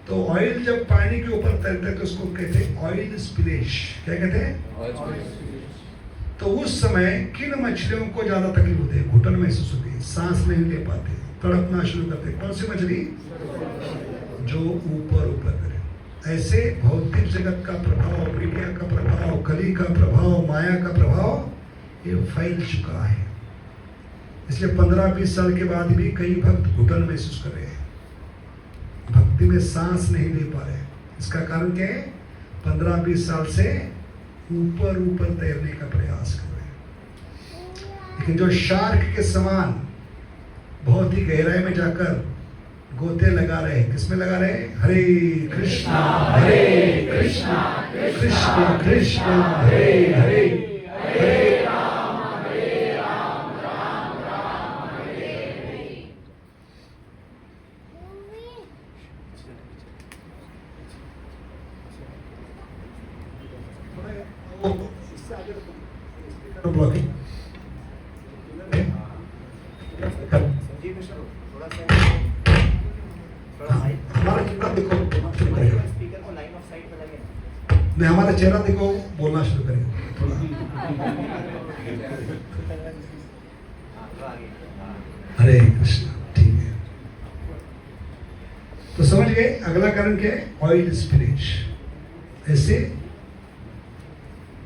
तो ऑयल जब पानी के ऊपर तैरता है तो उसको कहते हैं ऑयल स्पिलेज। क्या कहते हैं? तो उस समय किन मछलियों को ज्यादा तकलीफ होती है, घुटन महसूस होती है, सांस नहीं ले पाते, तड़पना शुरू करते। कौन सी मछली? जो ऊपर करे। ऐसे भौतिक जगत का प्रभाव, मीडिया का प्रभाव, कली का प्रभाव, माया का प्रभाव ये फैल चुका है। इसलिए 15-20 साल के बाद भी कई भक्त घुटन महसूस कर रहे हैं, भक्ति में सांस नहीं ले पा रहे। इसका कारण क्या है? 15-20 साल से ऊपर तैरने का प्रयास कर रहे हैं, लेकिन जो शार्क के समान बहुत ही गहराई में जाकर गोते लगा रहे हैं, किसमें लगा रहे हैं? हरे कृष्णा कृष्णा कृष्णा हरे हरे, हरे राम राम राम हरे हरे। ब्लॉकिंग नहीं, हमारा चेहरा देखो, बोलना शुरू करेंगे थोड़ा। हरे कृष्ण, ठीक है। तो समझ गए, अगला कारण क्या है? Oil spirit. ऐसे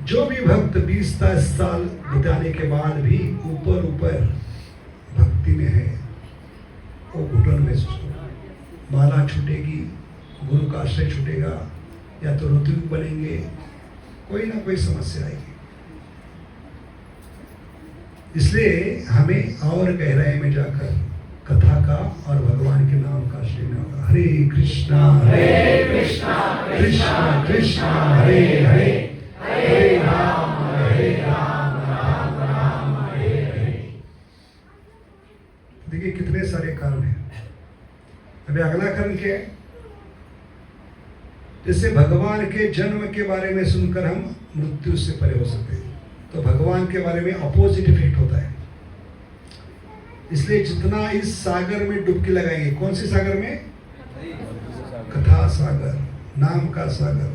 जो भी भक्त 20 साल बिताने के बाद भी ऊपर ऊपर भक्ति में है, वो घुटन में माला छूटेगी, गुरु का आश्रय छूटेगा, या तो ऋतु बनेंगे, कोई ना कोई समस्या आएगी। इसलिए हमें और गहराई में जाकर कथा का और भगवान के नाम का आश्रय लेना होगा। हरे कृष्णा कृष्णा कृष्णा हरे हरे, हरे राम राम राम हरे हरे। देखिए कितने सारे कारण हैं। अभी अगला कारण क्या है? जैसे भगवान के जन्म के बारे में सुनकर हम मृत्यु से परे हो सकते हैं, तो भगवान के बारे में अपोजिट इफेक्ट होता है। इसलिए जितना इस सागर में डुबकी लगाएंगे, कौन सी सागर में? कथा सागर, नाम का सागर,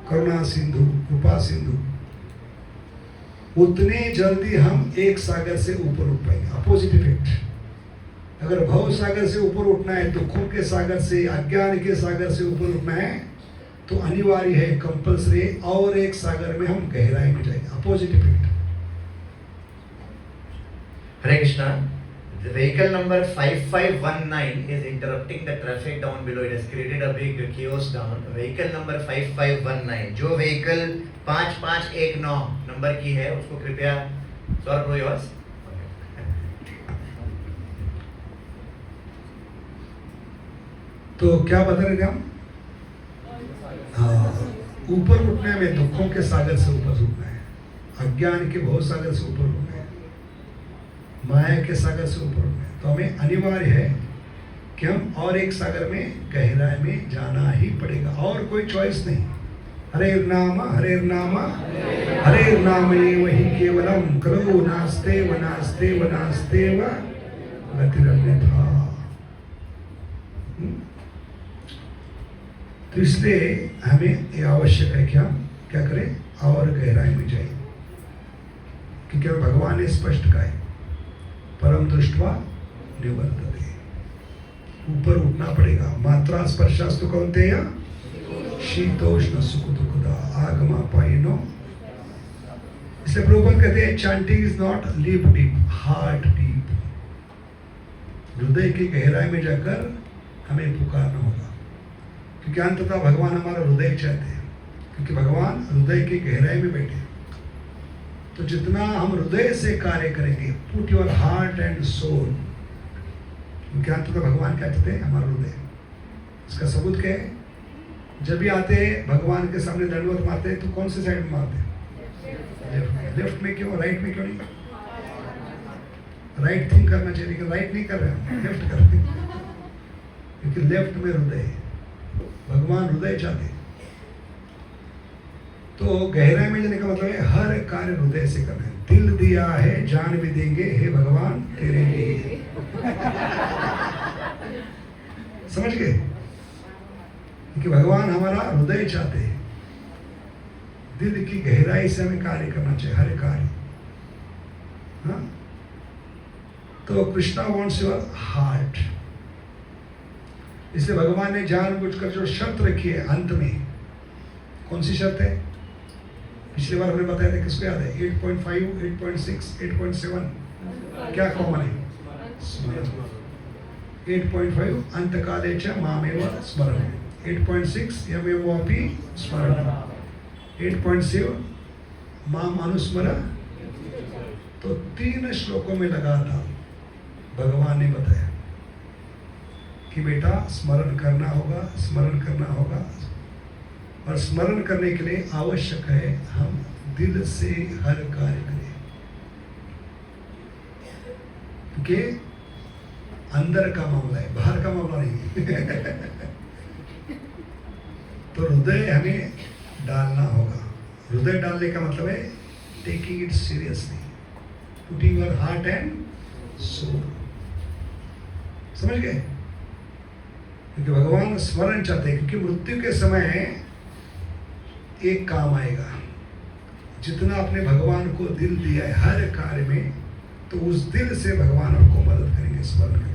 करुणा सिंधु, कृपा सिंधु, उतने जल्दी हम एक सागर से ऊपर उठ पाएंगे। Opposite effect. अगर भव सागर से ऊपर उठना है, दुखों के सागर से, अज्ञान के सागर से ऊपर उठना है, तो अनिवार्य है, कंपल्सरी, और एक सागर में हम गहराई में जाएंगे। Opposite effect. Hare Krishna. The vehicle number 5519 is interrupting the traffic down below. It has created a big chaos down. Vehicle number 5519, जो vehicle 5519 नंबर की है, उसको कृपया सॉल्व करो yours. तो क्या बता रहे थे हम? हाँ, ऊपर उठने में दुखों के सागर से ऊपर उठना है, अज्ञान के बहुत सागर से ऊपर उठना है, माया के सागर से ऊपर उठना है। तो हमें अनिवार्य है कि हम और एक सागर में गहराई में जाना ही पड़ेगा, और कोई चॉइस नहीं। हरे नाम वही केवलम, करो नास्ते व नास्ते व नास्ते व गतिरन्यथा। तो इसलिए हमें ये आवश्यक है कि हम क्या करें? और गहराई में जाए, क्योंकि भगवान ने स्पष्ट कहा है, परम दृष्टवा निवर्तते। ऊपर उठना पड़ेगा। मात्रा स्पर्शास्तु कौन्तेय शीतोष्ण सुख दुखदा आगमा पाइनो। इसलिए प्रभुपाद कहते हैं, chanting is not live deep, heart deep. हृदय की गहराई में जाकर हमें पुकारना होगा, क्योंकि अंततः भगवान हमारा हृदय चाहते हैं, क्योंकि भगवान हृदय की गहराई में बैठे। तो जितना हम हृदय से कार्य करेंगे, put your heart and soul, क्योंकि अंततः भगवान क्या चाहते हैं? हमारा हृदय। इसका सबूत क्या है? जब भी आते हैं भगवान के सामने दंडवत मारते हैं, तो कौन से साइड में मारते हैं? लेफ्ट में क्यों, राइट में क्यों नहीं? राइट थिंक करना चाहिए, लेकिन राइट नहीं कर रहे हैं, लेफ्ट कर रहे हैं, क्योंकि लेफ्ट में हृदय है। भगवान हृदय चाहते हैं। तो गहराई में जाने का मतलब है हर कार्य हृदय से करना है। दिल दिया है, जान भी देंगे, हे भगवान तेरे लिए। समझ गए? क्योंकि भगवान हमारा हृदय चाहते हैं। दिल की गहराई से हमें कार्य करना चाहिए, हर कार्य। हाँ? तो कृष्णा वांट्स योर हार्ट। इसलिए भगवान ने जानबूझकर जो शर्त रखी है अंत में, कौन सी शर्त है? पिछली बार हमने बताया था, किसको याद है? 8.5, 8.6, 8.7 क्या कॉमन है? स्मरण। 8.5 अंतकाले च मामेव स्मरण, 8.6 यमेवापि स्मरण, 8.7 माम अनुस्मर। तो 3 श्लोकों में लगातार भगवान ने बताया कि बेटा स्मरण करना होगा, स्मरण करना होगा। और स्मरण करने के लिए आवश्यक है हम दिल से हर कार्य करें, क्योंकि अंदर का मामला है, बाहर का मामला नहीं। तो हृदय हमें डालना होगा। हृदय डालने का मतलब है taking it seriously, putting your heart and soul. समझ गए? क्योंकि भगवान स्मरण चाहते हैं, क्योंकि मृत्यु के समय एक काम आएगा, जितना आपने भगवान को दिल दिया है हर कार्य में, तो उस दिल से भगवान आपको मदद करेंगे स्मरण करके।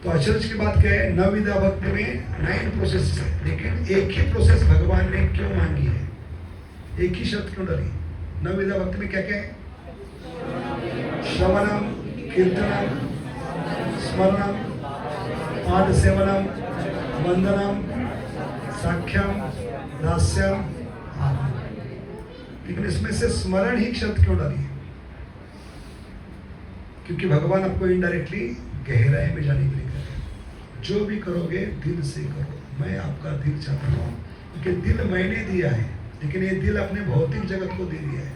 तो आश्चर्य की बात क्या है, नवविधा भक्ति में 9 प्रोसेस है, लेकिन एक ही प्रोसेस भगवान ने क्यों मांगी है, एक ही शर्त क्यों डाली? नवविधा भक्ति में क्या क्या है? श्रवणम, कीर्तनम, स्मरणम, पाठ सेवनम, वंदनम, साख्यम, दास्यम, आत्म। लेकिन इसमें से स्मरण ही शब्द क्यों डाली? क्योंकि भगवान आपको इनडायरेक्टली गहराई में जाने के लिए कह रहे हैं। जो भी करोगे दिल से करो, मैं आपका दिल चाहता हूँ, क्योंकि दिल मैंने दिया है, लेकिन ये दिल अपने भौतिक जगत को दे दिया है,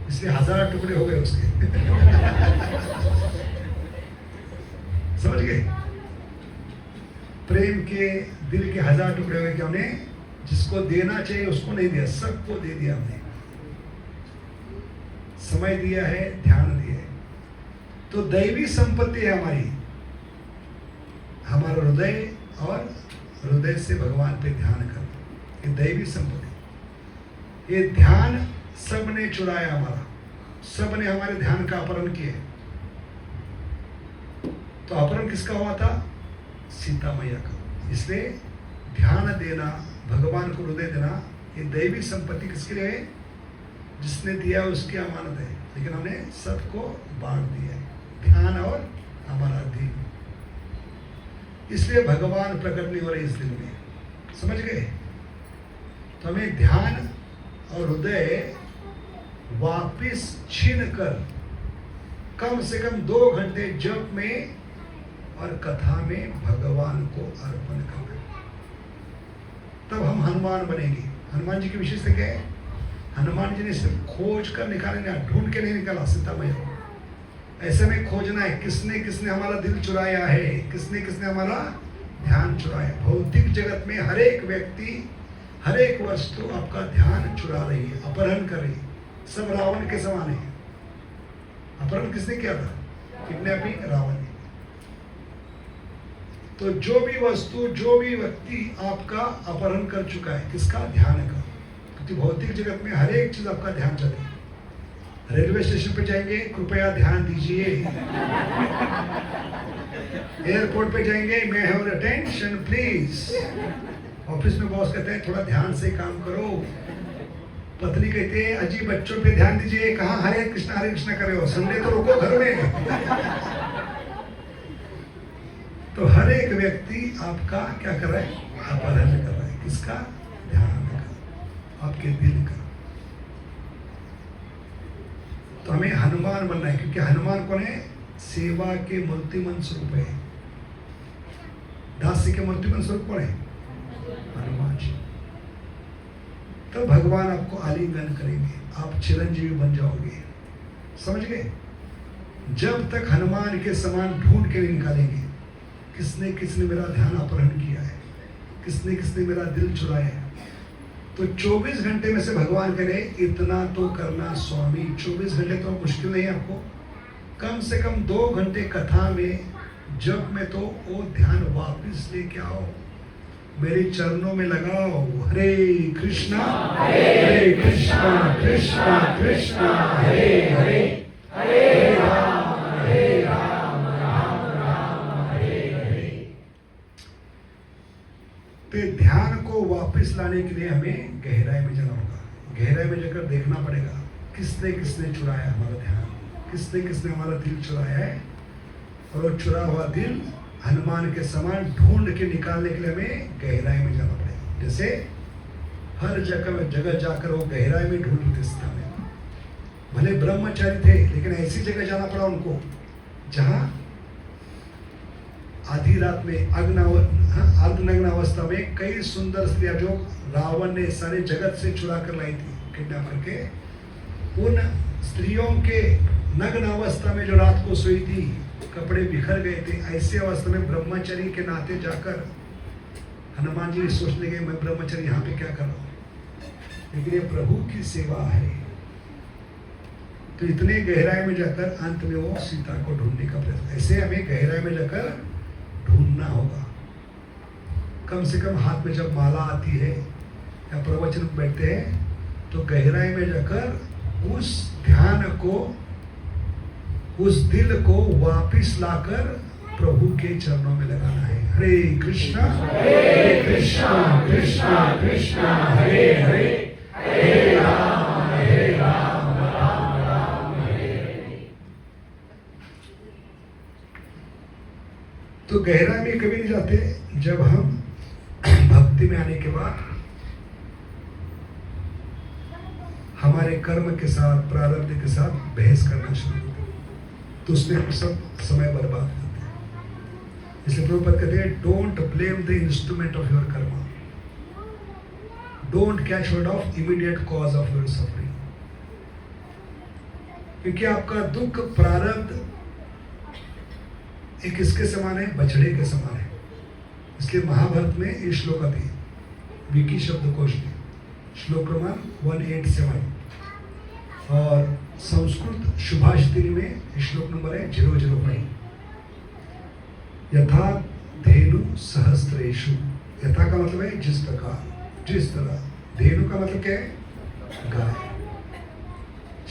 इसलिए 1000 टुकड़े हो गए उसके। समझ गए? प्रेम के दिल के 1000 टुकड़े हो गए कि हमने जिसको देना चाहिए उसको नहीं दिया, सबको दे दिया हमने। समय दिया है, ध्यान दिया है, तो दैवी संपत्ति है हमारी, हमारा हृदय, और हृदय से भगवान पे ध्यान करना, ये दैवी संपत्ति। ये ध्यान सबने चुराया हमारा, सबने हमारे ध्यान का अपहरण किया। तो अपहरण किसका हुआ था? सीता मैया का। इसलिए ध्यान देना, भगवान को हृदय देना, ये दैवी संपत्ति किसके लिए है? जिसने दिया उसकी अमानत है, लेकिन हमने सबको बांट दिया है, ध्यान और हमारा दिल। इसलिए भगवान प्रकट नहीं हो रहे इस दिल में, समझ गए? तो हमें ध्यान और हृदय वापिस छीन कर कम से कम 2 घंटे जप में और कथा में भगवान को अर्पण करना, तब हम हनुमान बनेंगे। हनुमान जी की विशेषता क्या है? हनुमान जी ने सिर्फ खोज कर निकाले ना, ढूंढ के नहीं निकाला सीता मैया को। ऐसे में खोजना है, किसने किसने हमारा दिल चुराया है, किसने किसने हमारा ध्यान चुराया। भौतिक जगत में हर एक व्यक्ति, हर एक वस्तु आपका ध्यान चुरा रही है, अपहरण कर रही है। सब रावण के समान है। अपहरण किसने किया था? किडनैपिंग रावण ने। तो जो भी वस्तु, जो भी व्यक्ति आपका अपहरण कर चुका है, किसका? ध्यान का। क्योंकि भौतिक जगत में हर एक चीज आपका ध्यान चले। रेलवे स्टेशन पे जाएंगे, कृपया ध्यान दीजिए। एयरपोर्ट पे जाएंगे, may have your attention please. Office में बॉस कहते हैं थोड़ा ध्यान से काम करो। पत्नी कहती है अजी बच्चों पे ध्यान दीजिए, कहाँ हरे कृष्णा कर रहे हो, संडे तो रुको घर में। तो हर एक व्यक्ति आपका क्या कर रहा है? अपहरण कर रहा है। किसका? ध्यान का, आपके दिल का। तो हमें हनुमान बनना है, क्योंकि हनुमान कौन है? सेवा के मूर्तिमान स्वरूप है। दासी के मूर्तिमान स्वरूप कौन है? हनुमान जी। तो भगवान आपको आलिंगन करेंगे, आप चिरंजीवी बन जाओगे। समझ गए? जब तक हनुमान के समान ढूंढ के नहीं निकालेंगे, किसने किसने मेरा ध्यान अपहरण किया है, किसने किसने मेरा दिल चुराया है, तो 24 घंटे में से भगवान करे इतना तो करना स्वामी। 24 घंटे तो मुश्किल नहीं है आपको, कम से कम 2 घंटे कथा में, जब में तो वो ध्यान वापिस लेके आओ, मेरे चरणों में लगाओ। हरे कृष्णा कृष्णा कृष्णा हरे हरे, हरे राम राम राम हरे हरे। तो ध्यान को वापस लाने के लिए हमें गहराई में जाना होगा। गहराई में जाकर देखना पड़ेगा किसने किसने चुराया हमारा ध्यान, किसने किसने हमारा दिल चुराया है। और वो चुरा हुआ दिल हनुमान के समान ढूंढ के निकालने के लिए हमें गहराई में जाना पड़ेगा। जैसे हर जगह जाकर वो गहराई में ढूंढ सकता है। भले ब्रह्मचारी थे, लेकिन ऐसी जगह जाना पड़ा उनको जहां आधी रात में अर्धनग्न अवस्था में कई सुंदर स्त्रियां जो रावण ने सारे जगत से चुरा कर लाई थी, किडनैप करके, उन स्त्रियों के नग्न अवस्था में जो रात को सोई थी, कपड़े बिखर गए थे, ऐसी अवस्था में ब्रह्मचर्य के नाते जाकर हनुमान जी सोचने गए मैं ब्रह्मचर्य यहाँ पे क्या कर रहा हूँ, लेकिन ये प्रभु की सेवा है। तो इतने गहराई में जाकर अंत में वो सीता को ढूंढने का प्रयास। ऐसे हमें गहराई में जाकर ढूंढना होगा। कम से कम हाथ में जब माला आती है या प्रवचन में बैठते हैं तो गहराई में जाकर उस ध्यान को, उस दिल को वापिस लाकर प्रभु के चरणों में लगाना है। हरे कृष्णा कृष्णा कृष्णा हरे हरे, हरे राम राम राम हरे हरे। तो गहराई में कभी नहीं जाते जब हम भक्ति में आने के बाद हमारे कर्म के साथ, प्रारब्ध के साथ बहस करना शुरू करते हैं, तो उसमें सब समय बर्बाद करते हैं। इसलिए प्रभुपाद कहते हैं, don't blame the instrument of your Karma, don't catch hold of immediate cause of your suffering. क्योंकि आपका दुख, प्रारब्ध एक किसके समान है? बछड़े के समान है। इसलिए महाभारत में ये श्लोक आती है, विकी शब्दकोश में, श्लोक क्रमांक 187 और संस्कृत सुभाषितनी में श्लोक नंबर है 005। यथा धेनु सहस्त्रेषु, यथा का मतलब है जिस प्रकार, जिस तरह, धेनु का मतलब क्या है? गाय।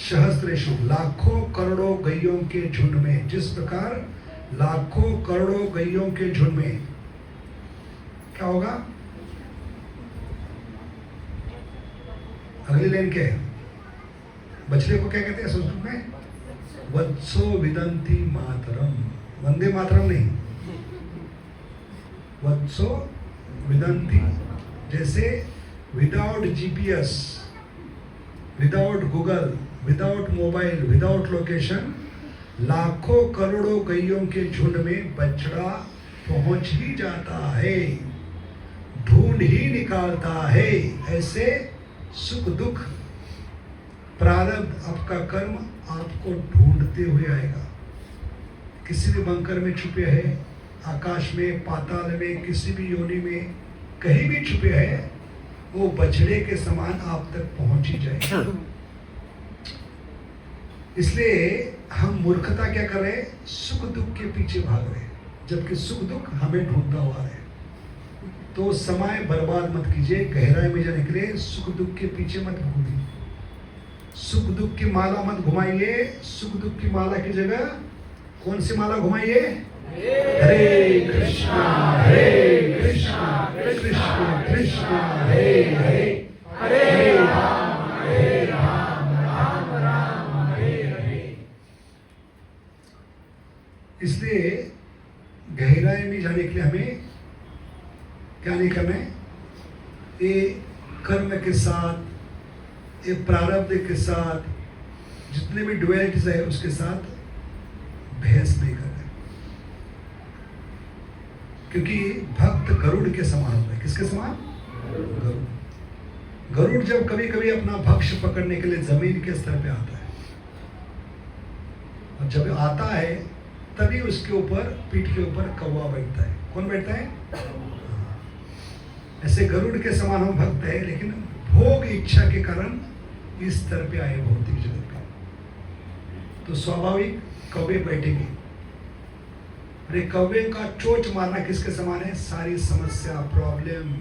सहस्त्रेषु लाखों करोड़ों गैयों के झुंड में, जिस प्रकार लाखों करोड़ों गैयों के झुंड में क्या होगा? अगली लाइन क्या है? बछड़े को क्या कहते हैं संस्कृत में? वत्सो विदंती मातरम, वंदे मातरम नहीं, वत्सो विदंती। जैसे without GPS, without Google, without mobile, without location लाखों करोड़ों गैयों के झुंड में बछड़ा पहुंच ही जाता है, ढूंढ ही निकालता है। ऐसे सुख दुख प्रारब्ध, आपका कर्म आपको ढूंढते हुए आएगा। किसी भी बंकर में छुपे है, आकाश में, पाताल में, किसी भी योनि में, कहीं भी छुपे है, वो बछड़े के समान आप तक पहुंच ही जाएगा। इसलिए हम मूर्खता क्या कर रहे हैं? सुख दुख के पीछे भाग रहे हैं, जबकि सुख दुख हमें ढूंढता हुआ है। तो समय बर्बाद मत कीजिए, गहराई में जाने के लिए सुख दुख के पीछे मत घूमिए, सुख दुख की माला मत घुमाइए। सुख दुख की माला की जगह कौन सी माला घुमाइए? हरे कृष्णा कृष्णा कृष्णा हरे हरे, हरे राम राम राम हरे हरे। इसलिए गहराई में जाने के लिए हमें क्या नहीं करना है? ये कर्म के साथ, ये प्रारब्ध के साथ, जितने भी ड्युअलिटीज है उसके साथ बहस नहीं करना है। क्योंकि भक्त गरुड़ के समान होता है। किसके समान? गरुड़। गरुड़ जब कभी कभी अपना भक्ष पकड़ने के लिए जमीन के स्तर पे आता है, और जब आता है तभी उसके ऊपर, पीठ के ऊपर कौवा बैठता है। कौन बैठता है? ऐसे गरुड़ के समान हम भक्त है, लेकिन भोग इच्छा के कारण इस स्तर पे आए भौतिक जगत का, तो स्वाभाविक कौवे बैठेंगे। अरे कौवे का चोट मारना किसके समान है? सारी समस्या, प्रॉब्लम,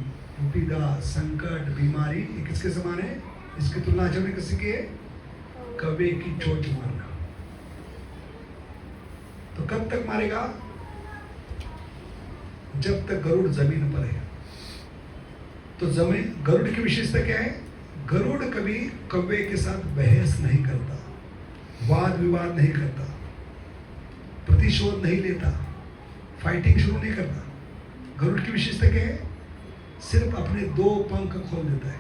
विपदा, संकट, बीमारी, ये किसके समान है? इसकी तुलना आचरण किसी की है? कौवे की चोट मारना। तो कब तक मारेगा? जब तक गरुड़ जमीन पर है। तो जमीन, गरुड़ की विशेषता क्या है? गरुड़ कभी कौवे के साथ बहस नहीं करता, वाद विवाद नहीं करता, प्रतिशोध नहीं लेता, फाइटिंग शुरू नहीं करता। गरुड़ की विशेषता क्या है? सिर्फ अपने दो पंख खोल देता है।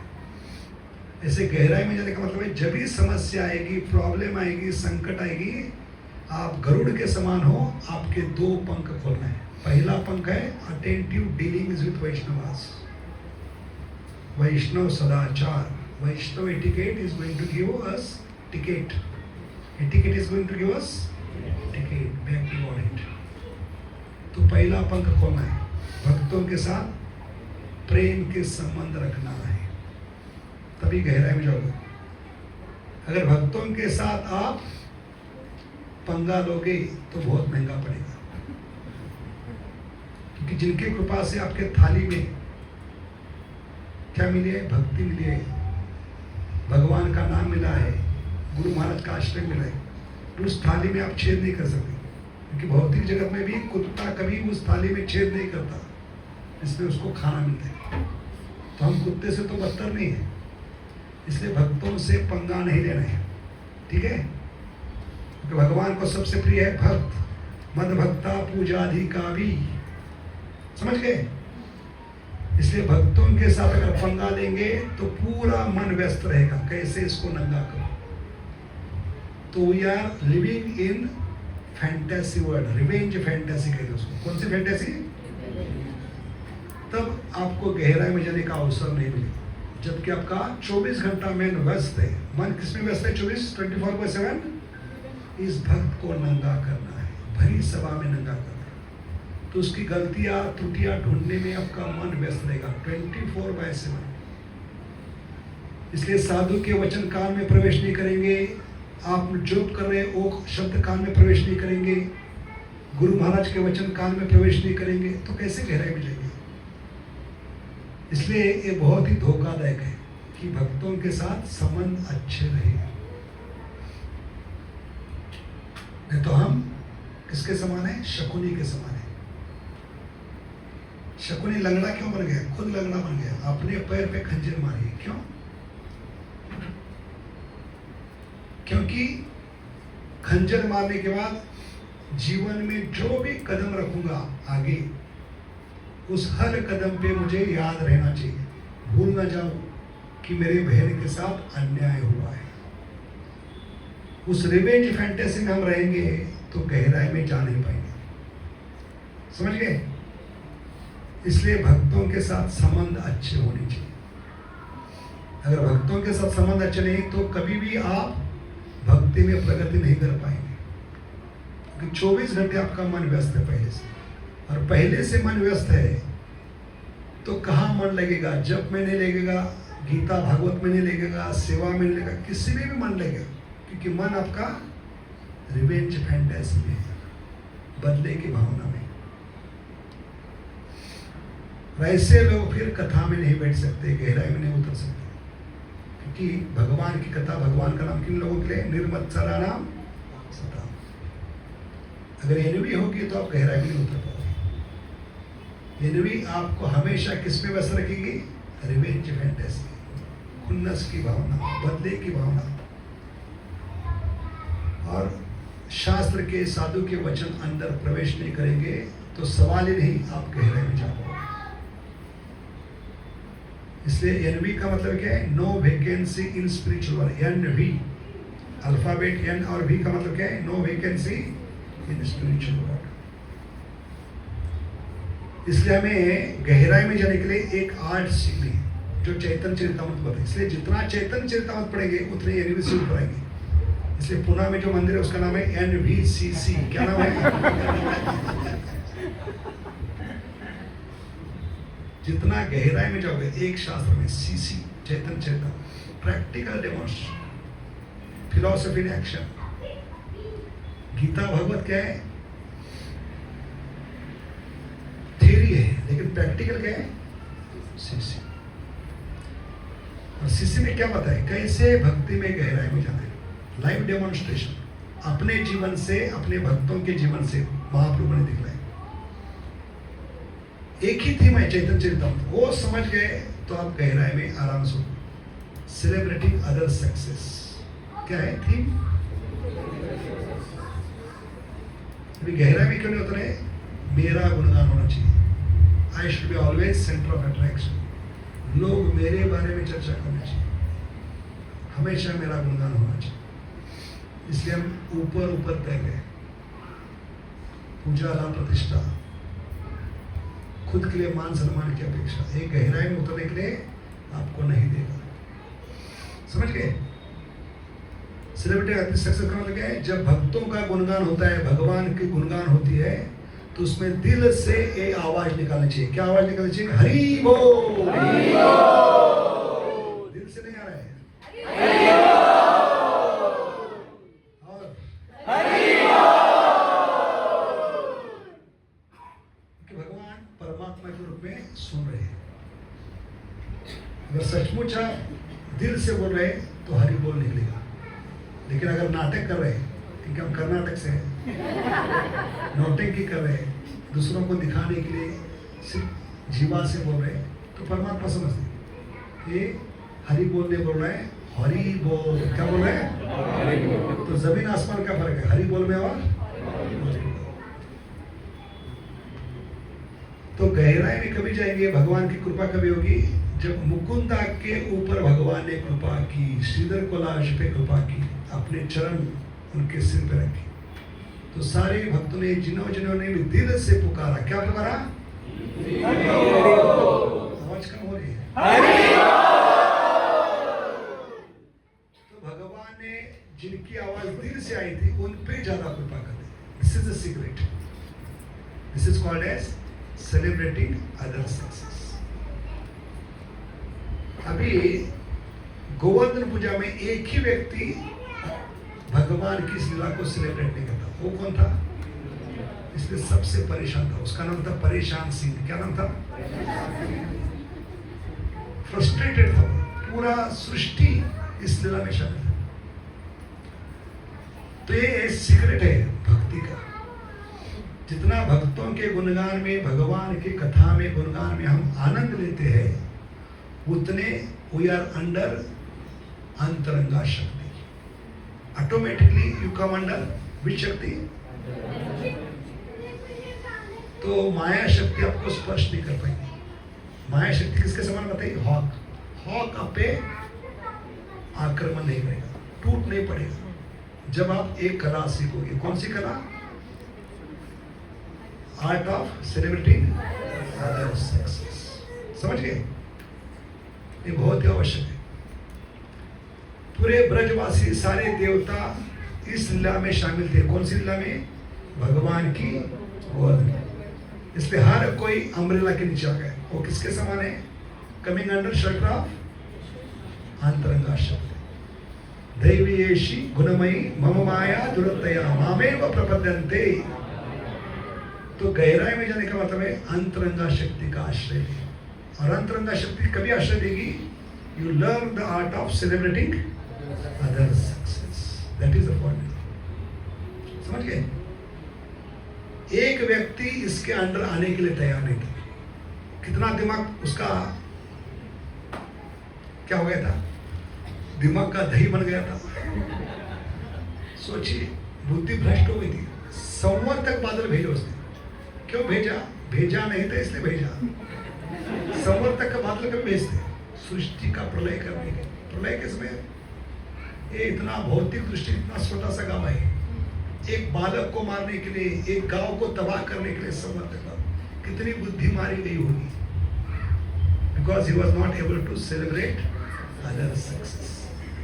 ऐसे गहराई में जाने का मतलब है, जब भी समस्या आएगी, प्रॉब्लम आएगी, संकट आएगी, आप गरुड़ के समान हो, आपके दो पंख खोलना है। पहला पंख है अटेंटिव डीलिंग्स विद वैष्णवास, वैष्णव सदाचार। वैष्णव etiquette is going to give us ticket. Etiquette is going to give us ticket back to audit. तो पहला पंख खोलना है, भक्तों के साथ प्रेम के संबंध रखना है, तभी गहराई में जाओगे। अगर भक्तों के साथ आप पंगा लोगे तो बहुत महंगा पड़ेगा, क्योंकि जिनके कृपा से आपके थाली में क्या मिली है? भक्ति मिली है, भगवान का नाम मिला है, गुरु महाराज का आश्रय मिला है। उस थाली में आप छेद नहीं कर सकते, क्योंकि भौतिक जगत में भी कुत्ता कभी उस थाली में छेद नहीं करता, इसलिए उसको खाना मिलता है। तो हम कुत्ते से तो बदतर नहीं है, इसलिए भक्तों से पंगा नहीं लेना है, ठीक है? क्योंकि भगवान को सबसे प्रिय है भक्त, मद भक्ता पूजाधिकारी, समझ गए? इसलिए भक्तों के साथ अगर पंगा लेंगे तो पूरा मन व्यस्त रहेगा, कैसे इसको नंगा करो। तो we are living in fantasy world, revenge fantasy कहते हैं उसको। कौन सी फैंटेसी? तब आपको गहराई में जाने का अवसर नहीं मिलेगा, जबकि आपका 24 घंटा मन व्यस्त है। मन किसमें व्यस्त है? 24/7 इस भक्त को नंगा करना है, भरी सभा में नंगा करना है। तो उसकी गलतियां त्रुटियां ढूंढने में आपका मन व्यस्त रहेगा 24/7। इसलिए साधु के वचन कान में प्रवेश नहीं करेंगे, आप जोप कर रहे ओ शब्द कान में प्रवेश नहीं करेंगे, गुरु महाराज के वचन कान में प्रवेश नहीं करेंगे, तो कैसे गहराई में जाएंगे? इसलिए ये बहुत ही धोखादायक है कि भक्तों के साथ संबंध अच्छे रहे, नहीं तो हम किसके समान है? शकुनी के समान है। शकुनी लंगड़ा क्यों बन गया? खुद लंगड़ा बन गया, अपने पैर पे खंजर मारी। क्यों? क्योंकि खंजर मारने के बाद जीवन में जो भी कदम रखूंगा आगे, उस हर कदम पे मुझे याद रहना चाहिए, भूल ना जाऊं कि मेरे बहन के साथ अन्याय हुआ है। उस रिवेंज फैंटेसी में हम रहेंगे तो गहराई में जा नहीं पाएंगे, समझ गए? इसलिए भक्तों के साथ संबंध अच्छे होने चाहिए। अगर भक्तों के साथ संबंध अच्छे नहीं तो कभी भी आप भक्ति में प्रगति नहीं कर पाएंगे, क्योंकि 24 घंटे आपका मन व्यस्त है पहले से, और पहले से मन व्यस्त है तो कहाँ मन लगेगा? जप में नहीं लगेगा, गीता भागवत में नहीं लगेगा, सेवा में नहीं लगेगा, किसी में भी मन लगेगा, क्योंकि मन आपका रिवेंज फैंटेसी में, बदले की भावना में। वैसे लोग फिर कथा में नहीं बैठ सकते, गहराई में नहीं उतर सकते, क्योंकि भगवान की कथा, भगवान का नाम किन लोगों के लिए? निर्मत्सरा नाम सदा। अगर एनवी होगी तो आप गहराई में नहीं उतर पाओगे। एनवी आपको हमेशा किस में व्यस्त रखेगी? रिवेंज फैंटेसी, खुन्नस की भावना, बदले की भावना। और शास्त्र के, साधु के वचन अंदर प्रवेश नहीं करेंगे तो सवाल ही नहीं, आप गहराई में जा पाओगे। इसलिए एनवी का मतलब क्या है? No vacancy in spiritual. NV, alphabet N और वी का मतलब क्या है? No vacancy in spiritual world. इसलिए हमें गहराई में जाने के लिए एक आर्ट सीखनी है, जो चैतन्य चरितामृत बताए। इसलिए जितना चैतन्य चरितामृत पढ़ेंगे उतने एनवी सीख पढ़ेंगे। इसलिए पुणे में जो मंदिर है उसका नाम है NVCC। क्या नाम है? जितना गहराई में जाओगे एक शास्त्र में, CC Chaitanya Charitamrita, practical demonstration, philosophy in action. Gita Bhagavat क्या है? थ्योरी है, लेकिन प्रैक्टिकल क्या है? सीसी। और सीसी में क्या बताए? कैसे भक्ति में गहराई में जाना है, लाइव डेमोन्स्ट्रेशन, अपने जीवन से, अपने भक्तों के जीवन से महाप्रभु ने दिखलाया। एक ही थीम है चैतन्य चरितामृत, वो समझ गए तो आप गहराई में आराम से। सेलिब्रेटिंग अदर सक्सेस क्या है थीम? अभी गहराई में क्यों नहीं उतरे? मेरा गुणगान होना चाहिए। I should be always centre of attraction. लोग मेरे बारे में चर्चा करना चाहिए, हमेशा मेरा गुणगान होना चाहिए। इसलिए हम ऊपर ऊपर तय गए, पूजा लाभ प्रतिष्ठा, खुद के लिए मान सम्मान की अपेक्षा, एक गहराई में उतरने के लिए आपको नहीं देगा, समझ गए? सेलिब्रिटी अपनी सक्सेस का मतलब क्या है? जब भक्तों का गुणगान होता है, भगवान की गुणगान होती है, तो उसमें दिल से एक आवाज निकालनी चाहिए। क्या आवाज निकालनी चाहिए? हरि बोल। दिल से नहीं आ रहा है, से बोल रहे हैं तो हरि बोल निकलेगा। लेकिन अगर नाटक कर रहे हैं, क्योंकि हम कर्नाटक से हैं, नौटंकी कर रहे हैं, दूसरों को दिखाने के लिए सिर्फ जीवा से बोल रहे हैं, तो परमात्मा समझते ये हरि बोल नहीं बोल रहे हैं, हरि बोल। क्या बोल रहे हैं? तो जमीन आसमान का फर्क है हरि बोल में और तो गहराई में कभी जाएंगे, भगवान की कृपा कभी होगी जब मुकुंदा के ऊपर भगवान ने कृपा की, श्रीधर कोलाश पे कृपा की, अपने चरण उनके सिर पे रखे, तो सारे भक्तों ने जिन्होंने भी दिल से पुकारा, क्या पुकारा? आवाज कम हो रही है। तो भगवान ने जिनकी आवाज दिल से आई थी उन पे ज्यादा कृपा कर दी। This is the secret, this is called as celebrating other success. अभी गोवर्धन पूजा में एक ही व्यक्ति भगवान की इस लीला को सेलिब्रेट नहीं करता, वो कौन था? इसलिए सबसे परेशान था, उसका नाम था परेशान सिंह। क्या नाम था? फ्रस्ट्रेटेड था, पूरा सृष्टि इस लीला में शामिल है। तो ये सीक्रेट है भक्ति का। जितना भक्तों के गुणगान में, भगवान की कथा में, गुणगान में हम आनंद लेते हैं, उतने वी आर अंडर अंतरंगा शक्ति। Automatically you come under which शक्ति? तो माया शक्ति आपको स्पर्श नहीं कर पाएगी। माया शक्ति किसके समान बताइए? हॉक। हॉक आप पे आक्रमण नहीं करेगा, टूट नहीं पड़ेगा। जब आप एक कला सीखोगे, कौन सी कला? Art of celebrating other success. समझ गए? ये बहुत ही आवश्यक है। पूरे ब्रजवासी सारे देवता इस लीला में शामिल थे। कौन सी लीला में? भगवान की गोद। इसलिए हर कोई अम्ब्रेला के नीचे आ गए। वो किसके समान है? कमिंग अंडर शेल्टर ऑफ अंतरंगा शक्ति। दैवीयेषि गुणमयी मम माया दुरतया मामेव प्रपद्यन्ते। तो गहराई में जाने का मतलब है अंतरंगा शक्ति का आश्रय है। और अंतरंगा शक्ति कभी आश्रय देगी? You learn the art of celebrating other success. That is the formula. समझ गए? एक व्यक्ति इसके अंडर आने के लिए तैयार नहीं था। कितना दिमाग उसका क्या हो गया था? दिमाग का दही बन गया था। सोचिए, बुद्धि भ्रष्ट हो गई थी। संवर तक बादल भेजा उसने। क्यों भेजा? भेजा नहीं था इसलिए भेजा। संवर तक का बादल कभी भेजते? सृष्टि का प्रलय करने के। प्रलय के समय ये इतना भौतिक दृष्टि, इतना छोटा सा गांव है, एक बालक को मारने के लिए, एक गांव को तबाह करने के लिए संवर तक कितनी बुद्धि मारी गई होगी। Because he was not able to celebrate other success.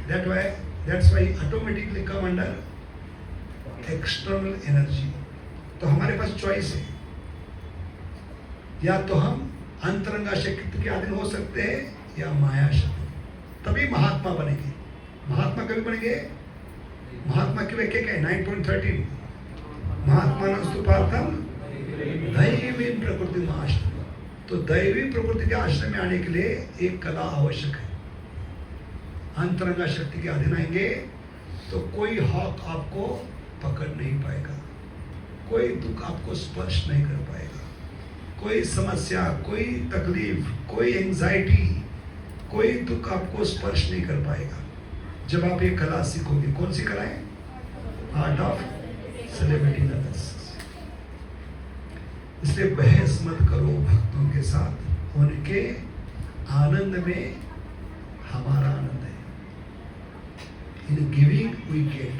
That's why automatically come under external energy। तो हमारे पास चॉइस है, या तो हम अंतरंगा शक्ति के अधीन हो सकते हैं या माया शक्ति। तभी महात्मा बनेंगे। महात्मा कभी बनेंगे? महात्मा की व्याख्या क्या है? 9.13 महात्मानस्तु पार्थम दैवी प्रकृति में आश्रय। तो दैवी प्रकृति के आश्रय में आने के लिए एक कला आवश्यक है। अंतरंगा शक्ति के अधीन आएंगे तो कोई हॉक आपको पकड़ नहीं पाएगा, कोई दुख आपको स्पर्श नहीं कर पाएगा, कोई समस्या, कोई तकलीफ, कोई एंजाइटी, कोई दुख आपको स्पर्श नहीं कर पाएगा जब आप ये कला सीखोगे। कौन सी कला है? Art of celebrating others. इसलिए बहस मत करो भक्तों के साथ, उनके आनंद में हमारा आनंद है। In giving we get,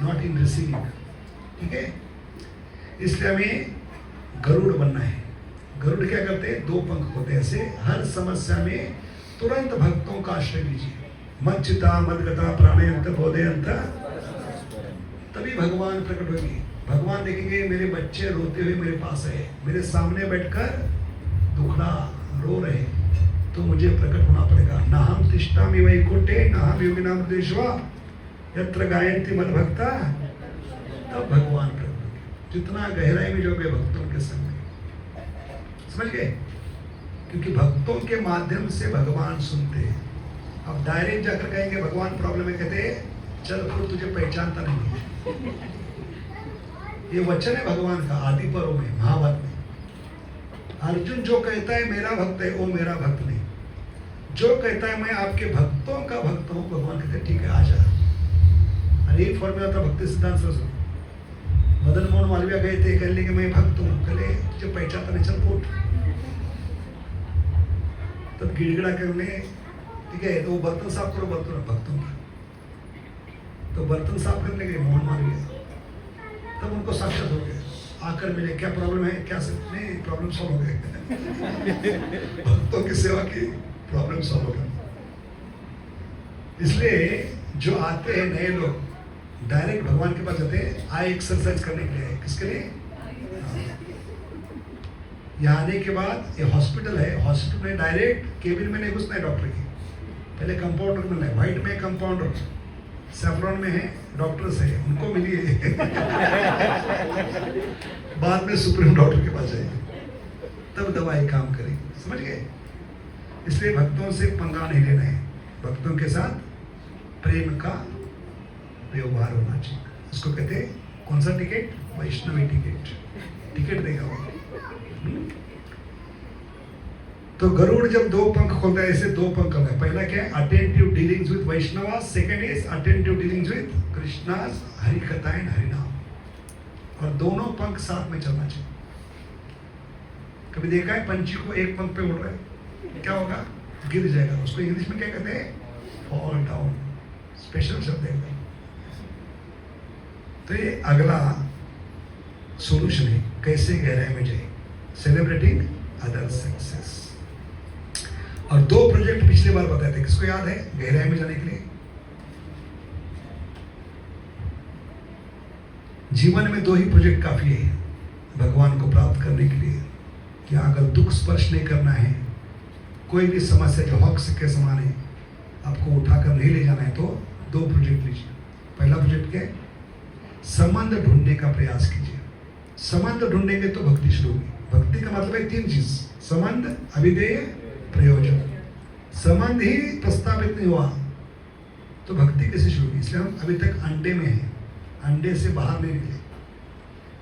not in receiving. ठीक है? इसलिए हमें गरुड़ बनना है। गरुड़ क्या करते हैं? दो पंख होते हैं। ऐसे हर समस्या में तुरंत भक्तों का आश्रय लीजिए। मच्चिता मदगता प्राणयंत बोधयंत, तभी भगवान प्रकट होंगे। भगवान देखेंगे मेरे बच्चे रोते हुए मेरे पास है, मेरे सामने बैठकर दुखड़ा रो रहे, तो मुझे प्रकट होना पड़ेगा। न हम तिष्ठामि वैकुंठे न हम योगिनाम देशवा यत्र गायन्ति मद भक्ता, तब भगवान प्रकट होंगे। जितना गहराई में जाओगे भक्तों के संग में, समझ गए? क्योंकि भक्तों के माध्यम से भगवान सुनते हैं। अब डायरेक्ट जाकर कहेंगे भगवान प्रॉब्लम है, कहते चल फिर तुझे पहचानता नहीं है। ये वचन है भगवान का आदि पर्व में, महाभारत में। अर्जुन जो कहता है मेरा भक्त है, वो मेरा भक्त नहीं। जो कहता है मैं आपके भक्तों का भक्त हूं, भगवान कहते हैं ठीक है आ जा। और एक फॉर्मूला था भक्ति सिद्धांत सरस्वती। मदन मोहन मालवीय गए थे, कहने कि मैं भक्त हूं, कहले तुझे पहचानता नहीं, चल फूट। तब गिड़गिड़ा के उन्हें ठीक है तो बर्तन साफ करो, बर्तन भक्तों का। तो बर्तन साफ करने गए मोहन मालवीय, तब उनको साक्षात हो गए, आकर मिले, क्या प्रॉब्लम है, क्या नहीं प्रॉब्लम सॉल्व हो गए। भक्तों की सेवा की प्रॉब्लम सॉल्व हो गया। इसलिए जो आते हैं नए लोग डायरेक्ट भगवान के पास जाते हैं, आए एक्सरसाइज करने के लिए। किसके लिए? यहाँ आने के बाद ये हॉस्पिटल है, हॉस्पिटल में डायरेक्ट केबिन में नहीं घुसना है डॉक्टर की, पहले कंपाउंडर मिलना है। व्हाइट में कंपाउंडर, सैफ्रॉन में है डॉक्टर्स है, उनको मिलिए। बाद में सुप्रीम डॉक्टर के पास जाइए, तब दवाई काम करेगी। समझ गए? इसलिए भक्तों से पंगा नहीं लेना है, भक्तों के साथ प्रेम का व्यवहार होना चाहिए। इसको कहते हैं कौन सा टिकट? वैष्णवी टिकट। टिकट देगा वो। तो गरुड़ जब दो पंख खोलता है, ऐसे दो पंख खोलता है। पहला क्या है? Attentive dealings with Vaishnava, second is attentive dealings with Krishna's Hari katha and Hari नाम। और दोनों पंख साथ में चलना चाहिए। कभी देखा है पंछी को एक पंख पे उड़ रहा है, क्या होगा? गिर जाएगा। उसको इंग्लिश में क्या कहते हैं? Fall down. स्पेशल शब्द है। तो ये अगला सॉल्यूशन है, कैसे गहराई में जाए, सेलिब्रेटिंग अदर सक्सेस। और दो प्रोजेक्ट पिछली बार बताए थे, किसको याद है गहराई में जाने के लिए? जीवन में दो ही प्रोजेक्ट काफी है भगवान को प्राप्त करने के लिए। कि अगर दुख स्पर्श नहीं करना है, कोई भी समस्या जो हक के समान है आपको उठाकर नहीं ले जाना है, तो दो प्रोजेक्ट लीजिए। पहला प्रोजेक्ट क्या है? संबंध ढूंढने का प्रयास कीजिए। संबंध ढूंढेंगे तो भक्ति शुरू होगी। भक्ति का मतलब है तीन चीज, संबंध, अभिधेय, प्रयोजन। संबंध ही प्रस्तावित नहीं हुआ तो भक्ति कैसे शुरू होगी? इसलिए हम अभी तक अंडे में हैं, अंडे से बाहर नहीं निकले,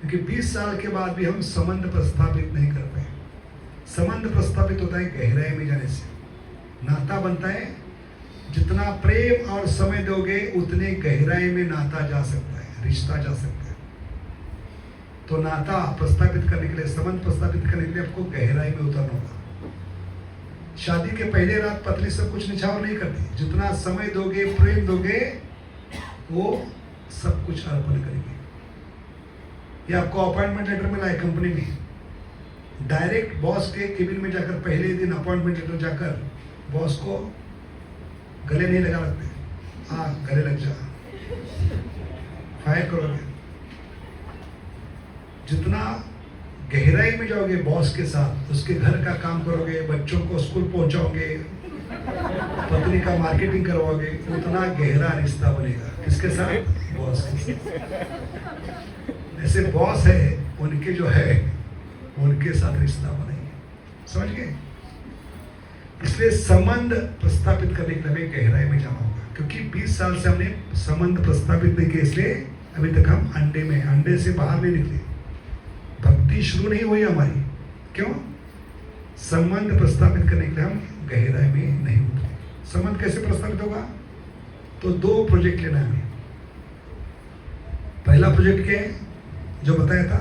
क्योंकि 20 साल के बाद भी हम संबंध प्रस्तावित नहीं कर पाए। संबंध प्रस्तावित होता है गहराई में जाने से, नाता बनता है। जितना प्रेम और समय दोगे उतने गहराई में नाता जा सकता है, रिश्ता जा सकता है। तो नाता प्रस्तावित करने के लिए, संबंध प्रस्तावित करने के लिए आपको गहराई में उतरना होगा। शादी के पहले रात पत्नी सब कुछ निछावर नहीं करती। जितना समय दोगे, प्रेम दोगे, वो सब कुछ अर्पण करेंगे। ये आपको अपॉइंटमेंट लेटर मिला है कंपनी में, डायरेक्ट बॉस के केबिन में जाकर पहले दिन अपॉइंटमेंट लेटर जाकर बॉस को गले नहीं लगा लगते। हाँ गले लग जा, फायर करोगे। जितना गहराई में जाओगे बॉस के साथ, उसके घर का काम करोगे, बच्चों को स्कूल पहुंचाओगे, पत्नी का मार्केटिंग करवाओगे, उतना गहरा रिश्ता बनेगा। किसके साथ? बॉस के साथ। ऐसे बॉस है, उनके जो है उनके साथ रिश्ता बनेंगे। समझ गए? इसलिए संबंध प्रस्तावित करने के लिए गहराई में जाना होगा, क्योंकि 20 साल से हमने संबंध प्रस्तावित नहीं किए, इसलिए अभी तक हम अंडे में, अंडे से बाहर नहीं निकले। भक्ति शुरू नहीं हुई हमारी। क्यों? संबंध प्रस्तावित करने के लिए हम गहराई में नहीं उतरे। संबंध कैसे प्रस्तावित होगा? तो दो प्रोजेक्ट लेना है हमें। पहला प्रोजेक्ट क्या है जो बताया था?